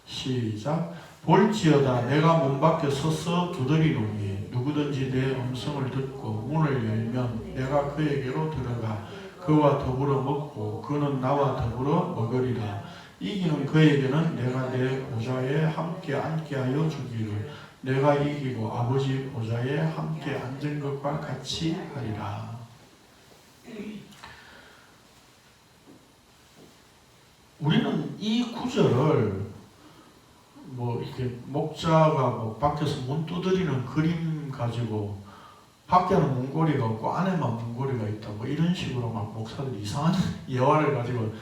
시작. 볼지어다 내가 문 밖에 서서 두드리노니 누구든지 내 음성을 듣고 문을 열면 내가 그에게로 들어가 그와 더불어 먹고 그는 나와 더불어 먹으리라. 이기는 그에게는 내가 내 보좌에 함께 앉게 하여 주기를 내가 이기고 아버지 보좌에 함께 앉은 것과 같이 하리라. 우리는 이 구절을 이렇게 목자가 밖에서 문 두드리는 그림 가지고 밖에는 문고리가 없고 안에만 문고리가 있다 이런 식으로 목사들이 이상한 예화를 가지고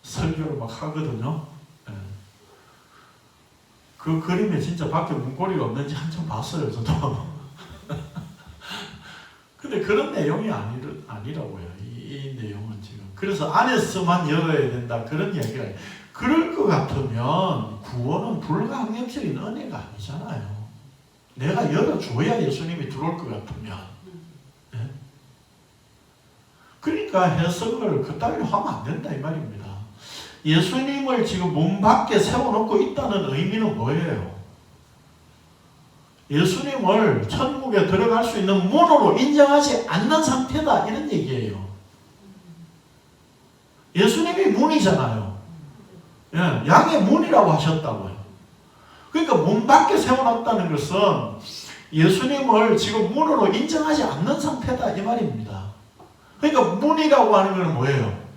설교를 하거든요. 네. 그 그림에 진짜 밖에 문고리가 없는지 한참 봤어요, 저도. 근데 그런 내용이 아니라고요. 이 내용은 지금. 그래서 안에서만 열어야 된다 그런 이야기가 아니에요. 그럴 것 같으면 구원은 불가항력적인 은혜가 아니잖아요. 내가 열어줘야 예수님이 들어올 것 같으면. 네? 그러니까 해석을 그따위로 하면 안 된다 이 말입니다. 예수님을 지금 문 밖에 세워놓고 있다는 의미는 뭐예요? 예수님을 천국에 들어갈 수 있는 문으로 인정하지 않는 상태다 이런 얘기예요. 예수님이 문이잖아요. 예, 양의 문이라고 하셨다고요. 그러니까 문 밖에 세워놨다는 것은 예수님을 지금 문으로 인정하지 않는 상태다 이 말입니다. 그러니까 문이라고 하는 것은 뭐예요?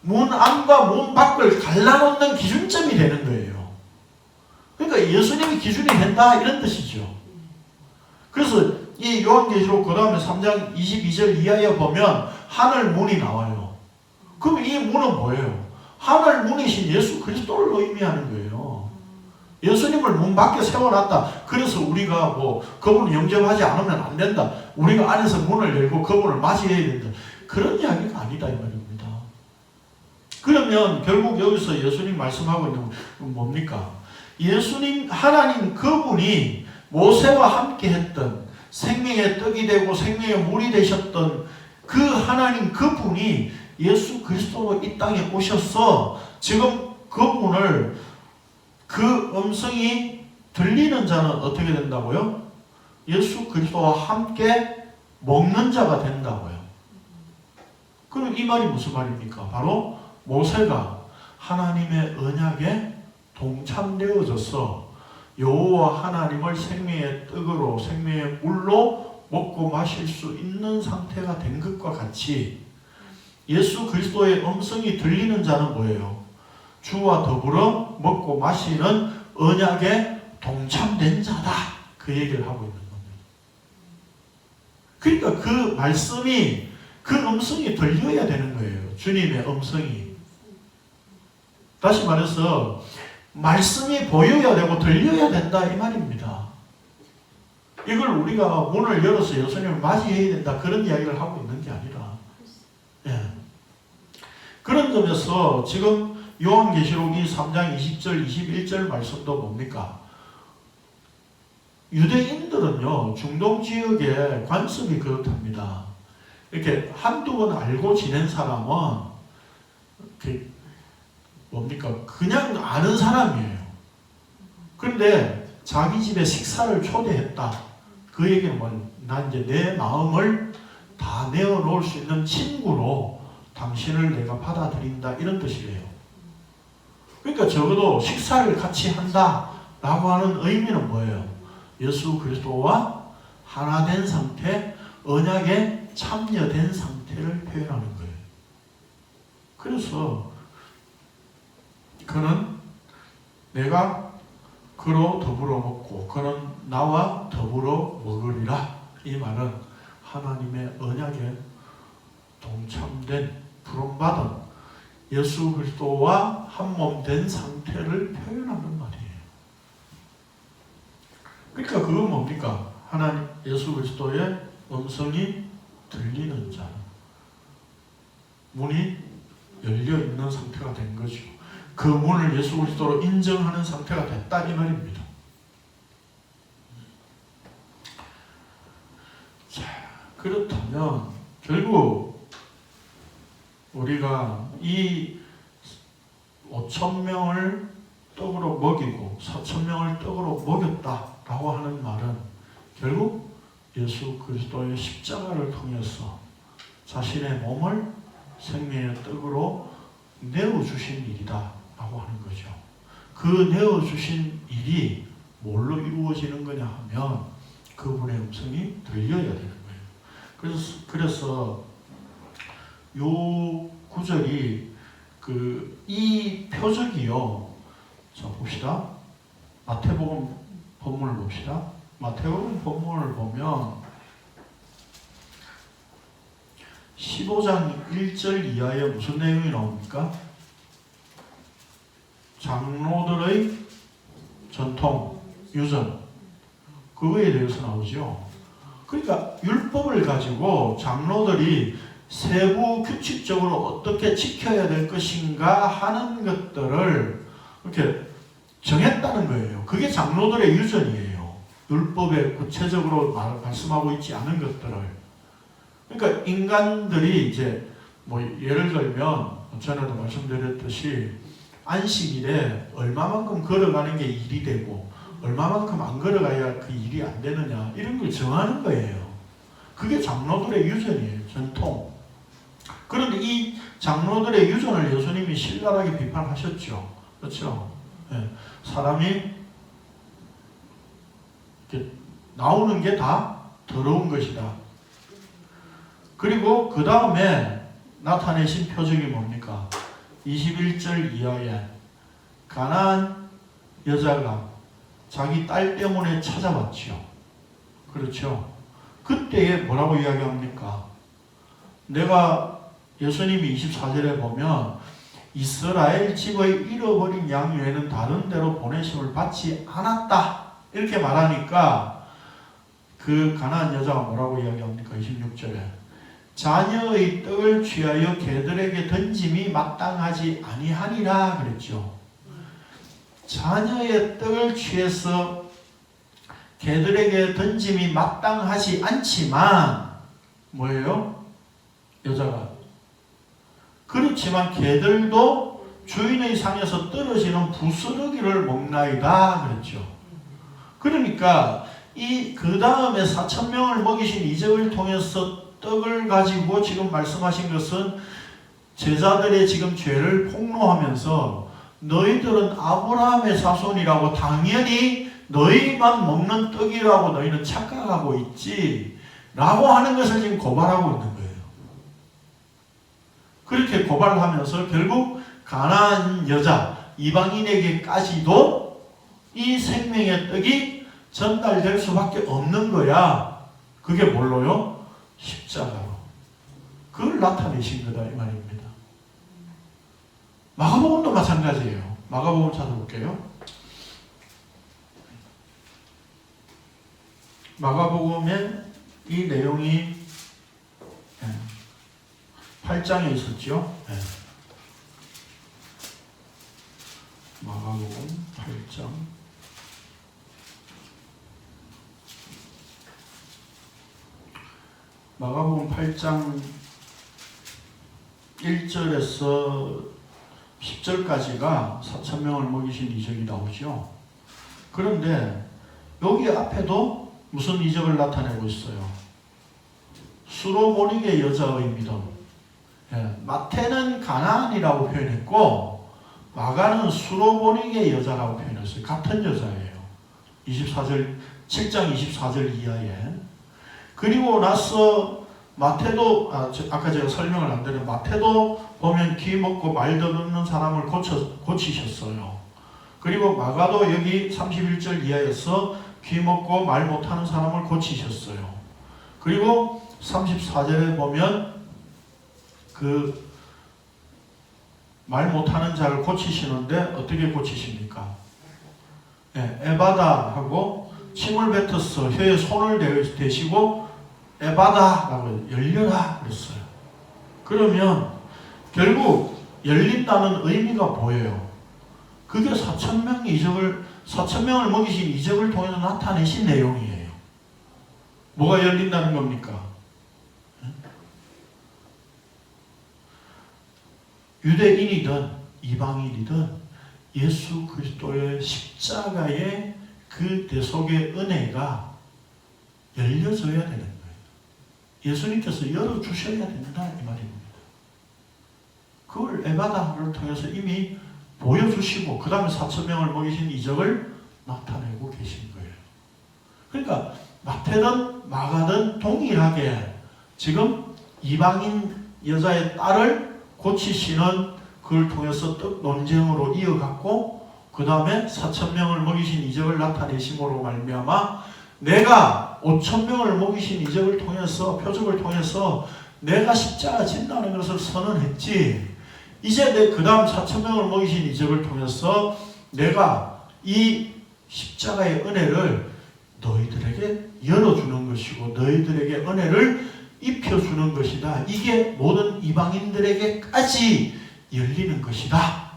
문 안과 문 밖을 갈라놓는 기준점이 되는 거예요. 그러니까 예수님이 기준이 된다 이런 뜻이죠. 그래서 이 요한계시록 그 다음에 3장 22절 이하에 보면 하늘 문이 나와요. 그럼 이 문은 뭐예요? 하늘 문이신 예수 그리스도를 의미하는 거예요. 예수님을 문 밖에 세워놨다. 그래서 우리가 뭐 그분을 영접하지 않으면 안 된다. 우리가 안에서 문을 열고 그분을 맞이해야 된다. 그런 이야기가 아니다 이 말입니다. 그러면 결국 여기서 예수님 말씀하고 있는 건 뭡니까? 예수님 하나님 그분이 모세와 함께 했던 생명의 떡이 되고 생명의 물이 되셨던 그 하나님 그분이 예수 그리스도로 이 땅에 오셔서 지금 그분을 그 음성이 들리는 자는 어떻게 된다고요? 예수 그리스도와 함께 먹는 자가 된다고요. 그럼 이 말이 무슨 말입니까? 바로 모세가 하나님의 언약에 동참되어져서 여호와 하나님을 생명의 떡으로 생명의 물로 먹고 마실 수 있는 상태가 된 것과 같이 예수 그리스도의 음성이 들리는 자는 뭐예요? 주와 더불어 먹고 마시는 언약에 동참된 자다. 그 얘기를 하고 있는 겁니다. 그러니까 그 말씀이 그 음성이 들려야 되는 거예요. 주님의 음성이. 다시 말해서 말씀이 보여야 되고 들려야 된다 이 말입니다. 이걸 우리가 문을 열어서 예수님을 맞이해야 된다 그런 이야기를 하고 있는 게 아니라 그런 점에서 지금 요한계시록이 3장 20절 21절 말씀도 뭡니까? 유대인들은요 중동 지역의 관습이 그렇답니다. 이렇게 한두 번 알고 지낸 사람은 뭡니까? 그냥 아는 사람이에요. 그런데 자기 집에 식사를 초대했다. 그 얘기는 난 이제 내 마음을 다 내어놓을 수 있는 친구로 당신을 내가 받아들인다 이런 뜻이에요. 그러니까 적어도 식사를 같이 한다 라고 하는 의미는 뭐예요? 예수 그리스도와 하나 된 상태, 언약에 참여된 상태를 표현하는 거예요. 그래서 그는 내가 그로 더불어 먹고 그는 나와 더불어 먹으리라. 이 말은 하나님의 언약에 동참된 부름받은 예수 그리스도와 한몸 된 상태를 표현하는 말이에요. 그러니까 그건 뭡니까? 하나님 예수 그리스도의 음성이 들리는 자, 문이 열려 있는 상태가 된 거죠. 그 문을 예수 그리스도로 인정하는 상태가 됐다 이 말입니다. 자, 그렇다면 결국 우리가 이 5,000명을 떡으로 먹이고 4,000명을 떡으로 먹였다라고 하는 말은 결국 예수 그리스도의 십자가를 통해서 자신의 몸을 생명의 떡으로 내어주신 일이다 라고 하는 거죠. 그 내어주신 일이 뭘로 이루어지는 거냐 하면 그분의 음성이 들려야 되는 거예요. 그래서 요 구절이 이 표적이요. 자 봅시다. 마태복음 본문을 봅시다. 마태복음 본문을 보면 15장 1절 이하에 무슨 내용이 나옵니까? 장로들의 전통, 유전 그거에 대해서 나오죠. 그러니까 율법을 가지고 장로들이 세부 규칙적으로 어떻게 지켜야 될 것인가 하는 것들을 이렇게 정했다는 거예요. 그게 장로들의 유전이에요. 율법에 구체적으로 말씀하고 있지 않은 것들을. 그러니까 인간들이 이제 뭐 예를 들면 전에도 말씀드렸듯이 안식일에 얼마만큼 걸어가는 게 일이 되고 얼마만큼 안 걸어가야 그 일이 안 되느냐 이런 걸 정하는 거예요. 그게 장로들의 유전이에요. 전통. 그런데 이 장로들의 유전을 예수님이 신랄하게 비판하셨죠. 그렇죠? 예. 사람이 이렇게 나오는 게 다 더러운 것이다. 그리고 그 다음에 나타내신 표적이 뭡니까? 21절 이하에 가나안 여자가 자기 딸 때문에 찾아왔죠. 그렇죠? 그때에 뭐라고 이야기합니까? 내가 예수님이 24절에 보면 이스라엘 집의 잃어버린 양 외에는 다른 데로 보내심을 받지 않았다. 이렇게 말하니까 그 가나안 여자가 뭐라고 이야기합니까? 26절에 자녀의 떡을 취하여 개들에게 던짐이 마땅하지 아니하니라 그랬죠. 자녀의 떡을 취해서 개들에게 던짐이 마땅하지 않지만 뭐예요? 여자가 그렇지만 개들도 주인의 상에서 떨어지는 부스러기를 먹나이다 그랬죠. 그러니까 그 다음에 4,000명을 먹이신 이적을 통해서 떡을 가지고 지금 말씀하신 것은 제자들의 지금 죄를 폭로하면서 너희들은 아브라함의 자손이라고 당연히 너희만 먹는 떡이라고 너희는 착각하고 있지 라고 하는 것을 지금 고발하고 있는 거예요. 그렇게 고발하면서 결국 가나안 여자 이방인에게까지도 이 생명의 떡이 전달될 수밖에 없는 거야. 그게 뭘로요? 십자가로. 그걸 나타내신 거다 이 말입니다. 마가복음도 마찬가지예요. 마가복음 찾아볼게요. 마가복음에 이 내용이 8장에 있었죠. 마가복음 8장 마가복음 8장 1절에서 10절까지가 4,000명을 먹이신 이적이 나오죠. 그런데 여기 앞에도 무슨 이적을 나타내고 있어요? 수로보닉의 여자의 믿음. 마태는 가나안이라고 표현했고 마가는 수로보닉의 여자라고 표현했어요. 같은 여자예요. 24절 7장 24절 이하에. 그리고 나서 마태도 아까 제가 설명을 안 드린 마태도 보면 귀 먹고 말 듣는 사람을 고치셨어요. 그리고 마가도 여기 31절 이하에서 귀 먹고 말 못하는 사람을 고치셨어요. 그리고 34절에 보면 그 말 못하는 자를 고치시는데 어떻게 고치십니까? 에바다 하고 침을 뱉어서 혀에 손을 대시고 에바다라고 열려라 그랬어요. 그러면 결국 열린다는 의미가 보여요. 그게 4,000명을 먹이신 이적을 통해서 나타내신 내용이에요. 뭐가 열린다는 겁니까? 유대인이든 이방인이든 예수 그리스도의 십자가의 그 대속의 은혜가 열려져야 되는 거예요. 예수님께서 열어주셔야 된다 이 말입니다. 그걸 에바다를 통해서 이미 보여주시고 그 다음에 4,000명을 먹이신 이적을 나타내고 계신 거예요. 그러니까 마태든 마가든 동일하게 지금 이방인 여자의 딸을 고치시는 그걸 통해서 논쟁으로 이어갔고 그 다음에 4,000명을 먹이신 이적을 나타내심으로 말미암아 내가 5,000명을 먹이신 이적을 통해서 표적을 통해서 내가 십자가 진다는 것을 선언했지. 이제 그 다음 4,000명을 먹이신 이적을 통해서 내가 이 십자가의 은혜를 너희들에게 열어주는 것이고 너희들에게 은혜를 입혀주는 것이다. 이게 모든 이방인들에게까지 열리는 것이다.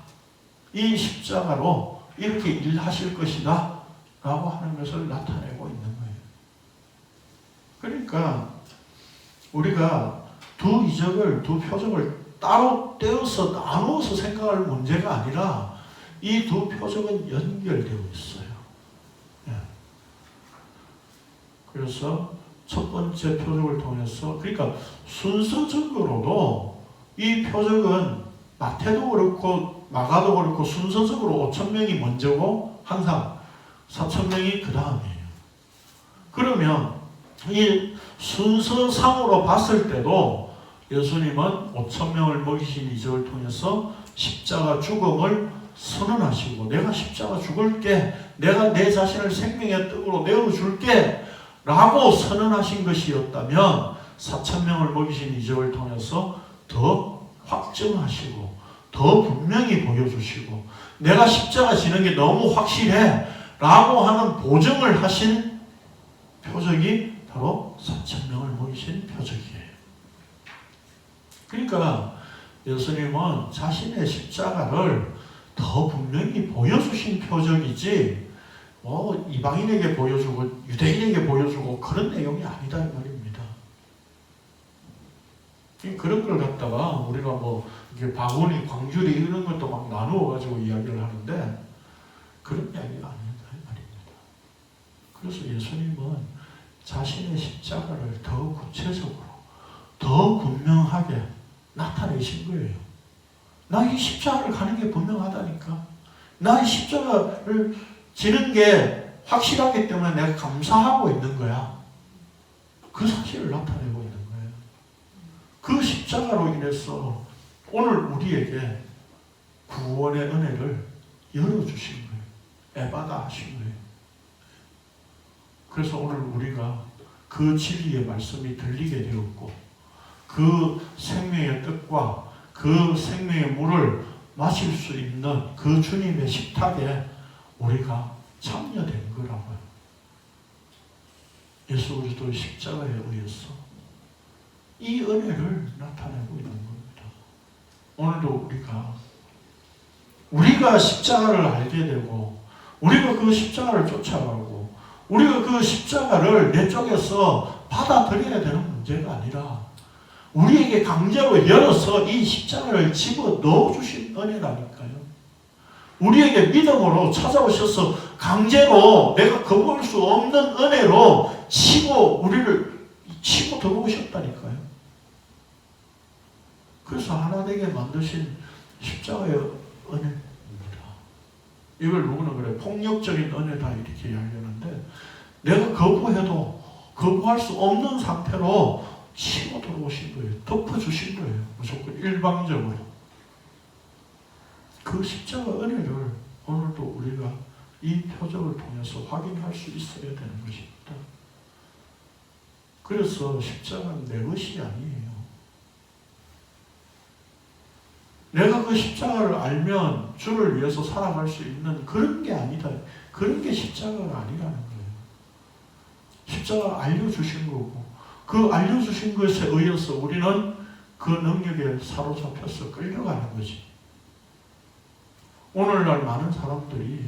이 십자가로 이렇게 일하실 것이다. 라고 하는 것을 나타내고 있는 거예요. 그러니까 우리가 두 이적을, 두 표적을 따로 떼어서 나누어서 생각할 문제가 아니라 이 두 표적은 연결되어 있어요. 그래서 첫 번째 표적을 통해서 그러니까 순서적으로도 이 표적은 마태도 그렇고 마가도 그렇고 순서적으로 5,000명이 먼저고 항상 4,000명이 그 다음이에요. 그러면 이 순서상으로 봤을 때도 예수님은 5,000명을 먹이신 이적을 통해서 십자가 죽음을 선언하시고 내가 십자가 죽을게, 내가 내 자신을 생명의 떡으로 내어줄게 라고 선언하신 것이었다면 4,000명을 먹이신 이적을 통해서 더 확증하시고 더 분명히 보여주시고 내가 십자가 지는 게 너무 확실해 라고 하는 보증을 하신 표적이 바로 4,000명을 먹이신 표적이에요. 그러니까 예수님은 자신의 십자가를 더 분명히 보여주신 표적이지 이방인에게 보여주고 유대인에게 보여주고 그런 내용이 아니다 이 말입니다. 그런 걸 갖다가 우리가 이게 바구니, 광주리 이런 것도 막 나누어 가지고 이야기를 하는데 그런 이야기가 아니다 이 말입니다. 그래서 예수님은 자신의 십자가를 더 구체적으로 더 분명하게 나타내신 거예요. 나 이 십자가를 가는 게 분명하다니까. 나 이 십자가를 지는 게 확실하기 때문에 내가 감사하고 있는 거야. 그 사실을 나타내고 있는 거예요. 그 십자가로 인해서 오늘 우리에게 구원의 은혜를 열어주신 거예요. 에바다 하신 거예요. 그래서 오늘 우리가 그 진리의 말씀이 들리게 되었고 그 생명의 뜻과 그 생명의 물을 마실 수 있는 그 주님의 식탁에 우리가 참여된 거라고요. 예수 그리스도의 십자가에 의해서 이 은혜를 나타내고 있는 겁니다. 오늘도 우리가 십자가를 알게 되고 우리가 그 십자가를 쫓아가고 우리가 그 십자가를 내 쪽에서 받아들여야 되는 문제가 아니라 우리에게 강제로 열어서 이 십자가를 집어 넣어주신 은혜라니까요. 우리에게 믿음으로 찾아오셔서 강제로 내가 거부할 수 없는 은혜로 우리를 치고 들어오셨다니까요. 그래서 하나 되게 만드신 십자가의 은혜입니다. 이걸 누구는 그래 폭력적인 은혜다 이렇게 이야기하는데 내가 거부해도 거부할 수 없는 상태로 치고 들어오신 거예요. 덮어주신 거예요. 무조건 일방적으로. 그 십자가 은혜를 오늘도 우리가 이 표적을 통해서 확인할 수 있어야 되는 것입니다. 그래서 십자가는 내 것이 아니에요. 내가 그 십자가를 알면 주를 위해서 살아갈 수 있는 그런 게 아니다. 그런 게 십자가가 아니라는 거예요. 십자가를 알려주신 거고 그 알려주신 것에 의해서 우리는 그 능력에 사로잡혀서 끌려가는 거지. 오늘날 많은 사람들이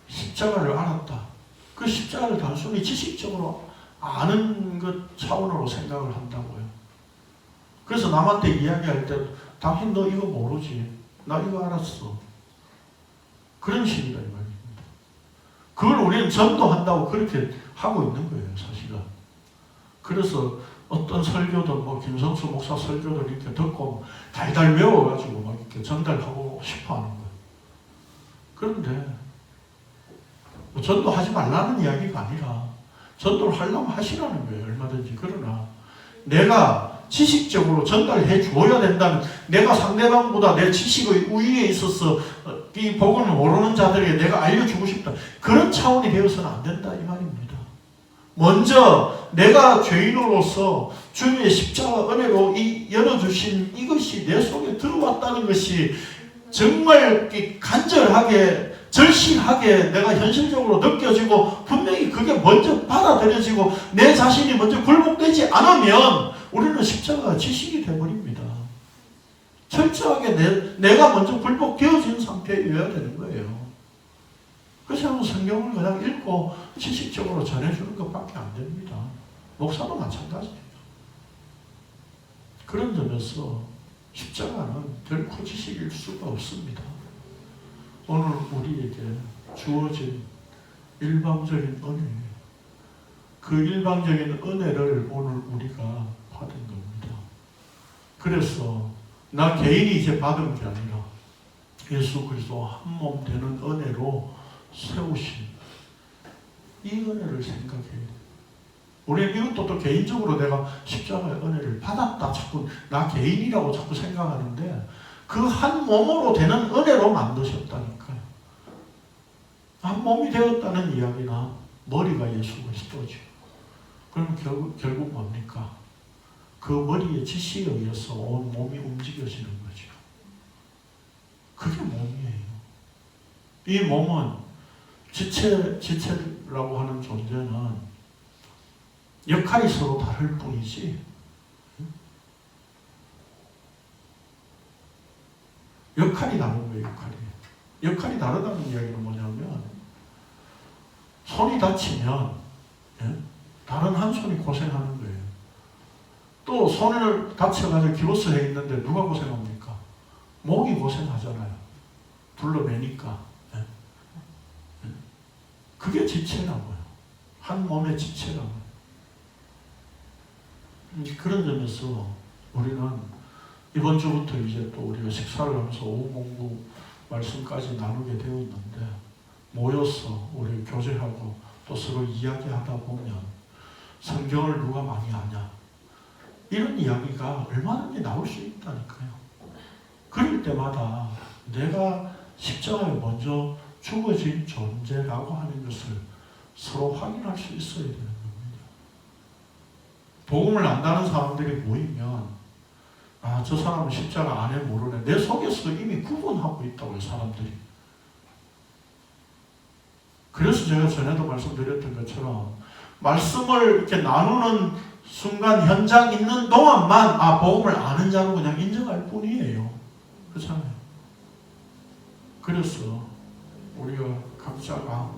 십자가를 알았다. 그 십자가를 단순히 지식적으로 아는 것 차원으로 생각을 한다고요. 그래서 남한테 이야기할 때 당신 너 이거 모르지? 나 이거 알았어. 그런 식이다 이 말입니다. 그걸 우리는 전도한다고 그렇게 하고 있는 거예요, 사실은. 그래서 어떤 설교들, 김성수 목사 설교들 이렇게 듣고 달달 외워가지고 막 이렇게 전달하고 싶어 하는 거예요. 그런데 전도하지 말라는 이야기가 아니라 전도를 하려면 하시라는 거예요, 얼마든지. 그러나 내가 지식적으로 전달해 주어야 된다는, 내가 상대방보다 내 지식의 우위에 있어서 이 복음을 모르는 자들에게 내가 알려주고 싶다. 그런 차원이 되어서는 안 된다 이 말입니다. 먼저 내가 죄인으로서 주님의 십자가 은혜로 열어주신 이것이 내 속에 들어왔다는 것이 정말 간절하게 절실하게 내가 현실적으로 느껴지고 분명히 그게 먼저 받아들여지고 내 자신이 먼저 굴복되지 않으면 우리는 십자가가 지식이 되어버립니다. 철저하게 내가 먼저 굴복되어진 상태여야 되는 거예요. 그래서 성경을 그냥 읽고 지식적으로 전해주는 것밖에 안 됩니다. 목사도 마찬가지예요. 그런 점에서 십자가는 결코 지식일 수가 없습니다. 오늘 우리에게 주어진 일방적인 은혜, 그 일방적인 은혜를 오늘 우리가 받은 겁니다. 그래서 나 개인이 이제 받은 게 아니라 예수 그리스도 한 몸 되는 은혜로 세우신 이 은혜를 생각해야 돼. 우리는 이것도 또 개인적으로 내가 십자가의 은혜를 받았다 자꾸 나 개인이라고 자꾸 생각하는데 그 한 몸으로 되는 은혜로 만드셨다니까요. 한 몸이 되었다는 이야기나 머리가 예수 그리스도죠. 그럼 결국 뭡니까? 그 머리의 지시에 의해서 온 몸이 움직여지는 거죠. 그게 몸이에요. 이 몸은 지체라고 하는 존재는 역할이 서로 다를 뿐이지 역할이 다른 거예요. 역할이 다르다는 이야기는 뭐냐면 손이 다치면 다른 한 손이 고생하는 거예요. 또 손을 다쳐가지고 기부스에 있는데 누가 고생합니까? 목이 고생하잖아요. 불러내니까. 그게 지체라고요. 한 몸의 지체라고요. 그런 점에서 우리는 이번 주부터 이제 또 우리가 식사를 하면서 오후 공부 말씀까지 나누게 되어 있는데 모여서 우리 교제하고 또 서로 이야기하다 보면 성경을 누가 많이 아냐 이런 이야기가 얼마든지 나올 수 있다니까요. 그럴 때마다 내가 십자가에 먼저 죽어진 존재라고 하는 것을 서로 확인할 수 있어야 되는 겁니다. 복음을 안다는 사람들이 모이면 저 사람은 십자가 안에 모르네. 내 속에서 이미 구분하고 있다고요, 사람들이. 그래서 제가 전에도 말씀드렸던 것처럼 말씀을 이렇게 나누는 순간 현장 있는 동안만 복음을 아는 자로 그냥 인정할 뿐이에요. 그렇잖아요. 그래서 우리가 각자가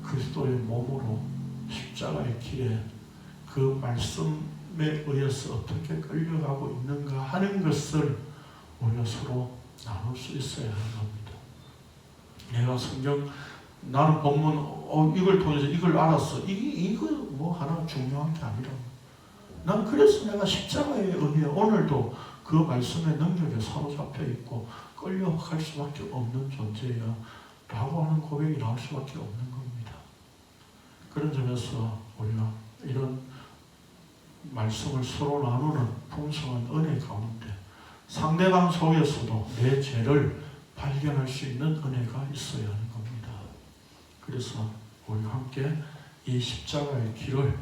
그리스도의 몸으로 십자가의 길에 그 말씀에 의해서 어떻게 끌려가고 있는가 하는 것을 우리가 서로 나눌 수 있어야 하는 겁니다. 내가 성경 나는 본문 이걸 통해서 이걸 알았어. 이거 뭐 하나 중요한 게 아니라 난 그래서 내가 십자가의 은혜에 오늘도 그 말씀의 능력에 사로잡혀 있고 끌려갈 수밖에 없는 존재야 라고 하는 고백이 나올 수밖에 없는 겁니다. 그런 점에서 우리가 이런 말씀을 서로 나누는 풍성한 은혜 가운데 상대방 속에서도 내 죄를 발견할 수 있는 은혜가 있어야 하는 겁니다. 그래서 우리 함께 이 십자가의 길을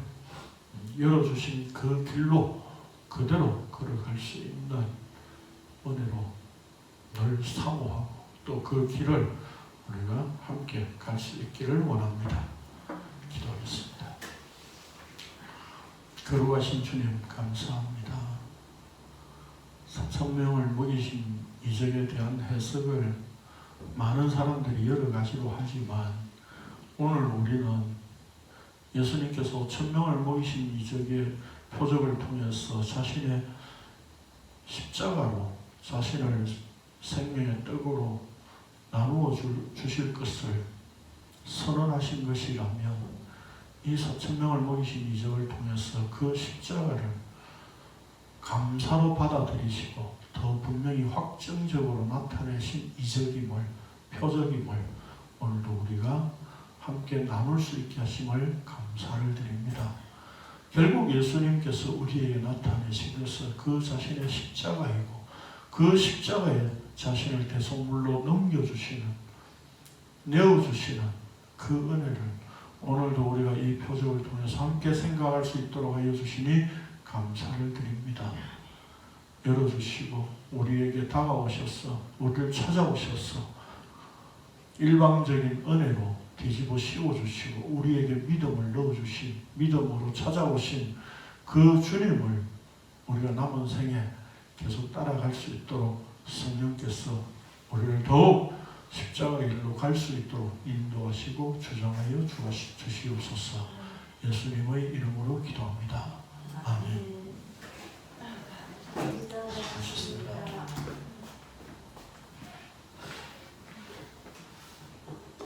열어주신 그 길로 그대로 걸어갈 수 있는 은혜로 늘 사모하고 또 그 길을 우리가 함께 갈 수 있기를 원합니다. 기도하겠습니다. 거룩하신 주님 감사합니다. 4,000명을 먹이신 이적에 대한 해석을 많은 사람들이 여러 가지로 하지만 오늘 우리는 예수님께서 5,000명을 먹이신 이적의 표적을 통해서 자신의 십자가로 자신을 생명의 떡으로 나누어 주실 것을 선언하신 것이라면 이 4,000명을 먹이신 이적을 통해서 그 십자가를 감사로 받아들이시고 더 분명히 확정적으로 나타내신 이적임을 표적임을 오늘도 우리가 함께 나눌 수 있게 하심을 감사를 드립니다. 결국 예수님께서 우리에게 나타내신 것은 그 자신의 십자가이고 그 십자가에 자신을 대속물로 넘겨주시는 내어주시는 그 은혜를 오늘도 우리가 이 표적을 통해서 함께 생각할 수 있도록 하여 주시니 감사를 드립니다. 열어주시고 우리에게 다가오셔서 우리를 찾아오셔서 일방적인 은혜로 뒤집어 씌워주시고 우리에게 믿음을 넣어주신 믿음으로 찾아오신 그 주님을 우리가 남은 생에 계속 따라갈 수 있도록 성령께서 우리를 더욱 십자가의 길로 갈 수 있도록 인도하시고 주장하여 주시옵소서. 예수님의 이름으로 기도합니다. 아멘.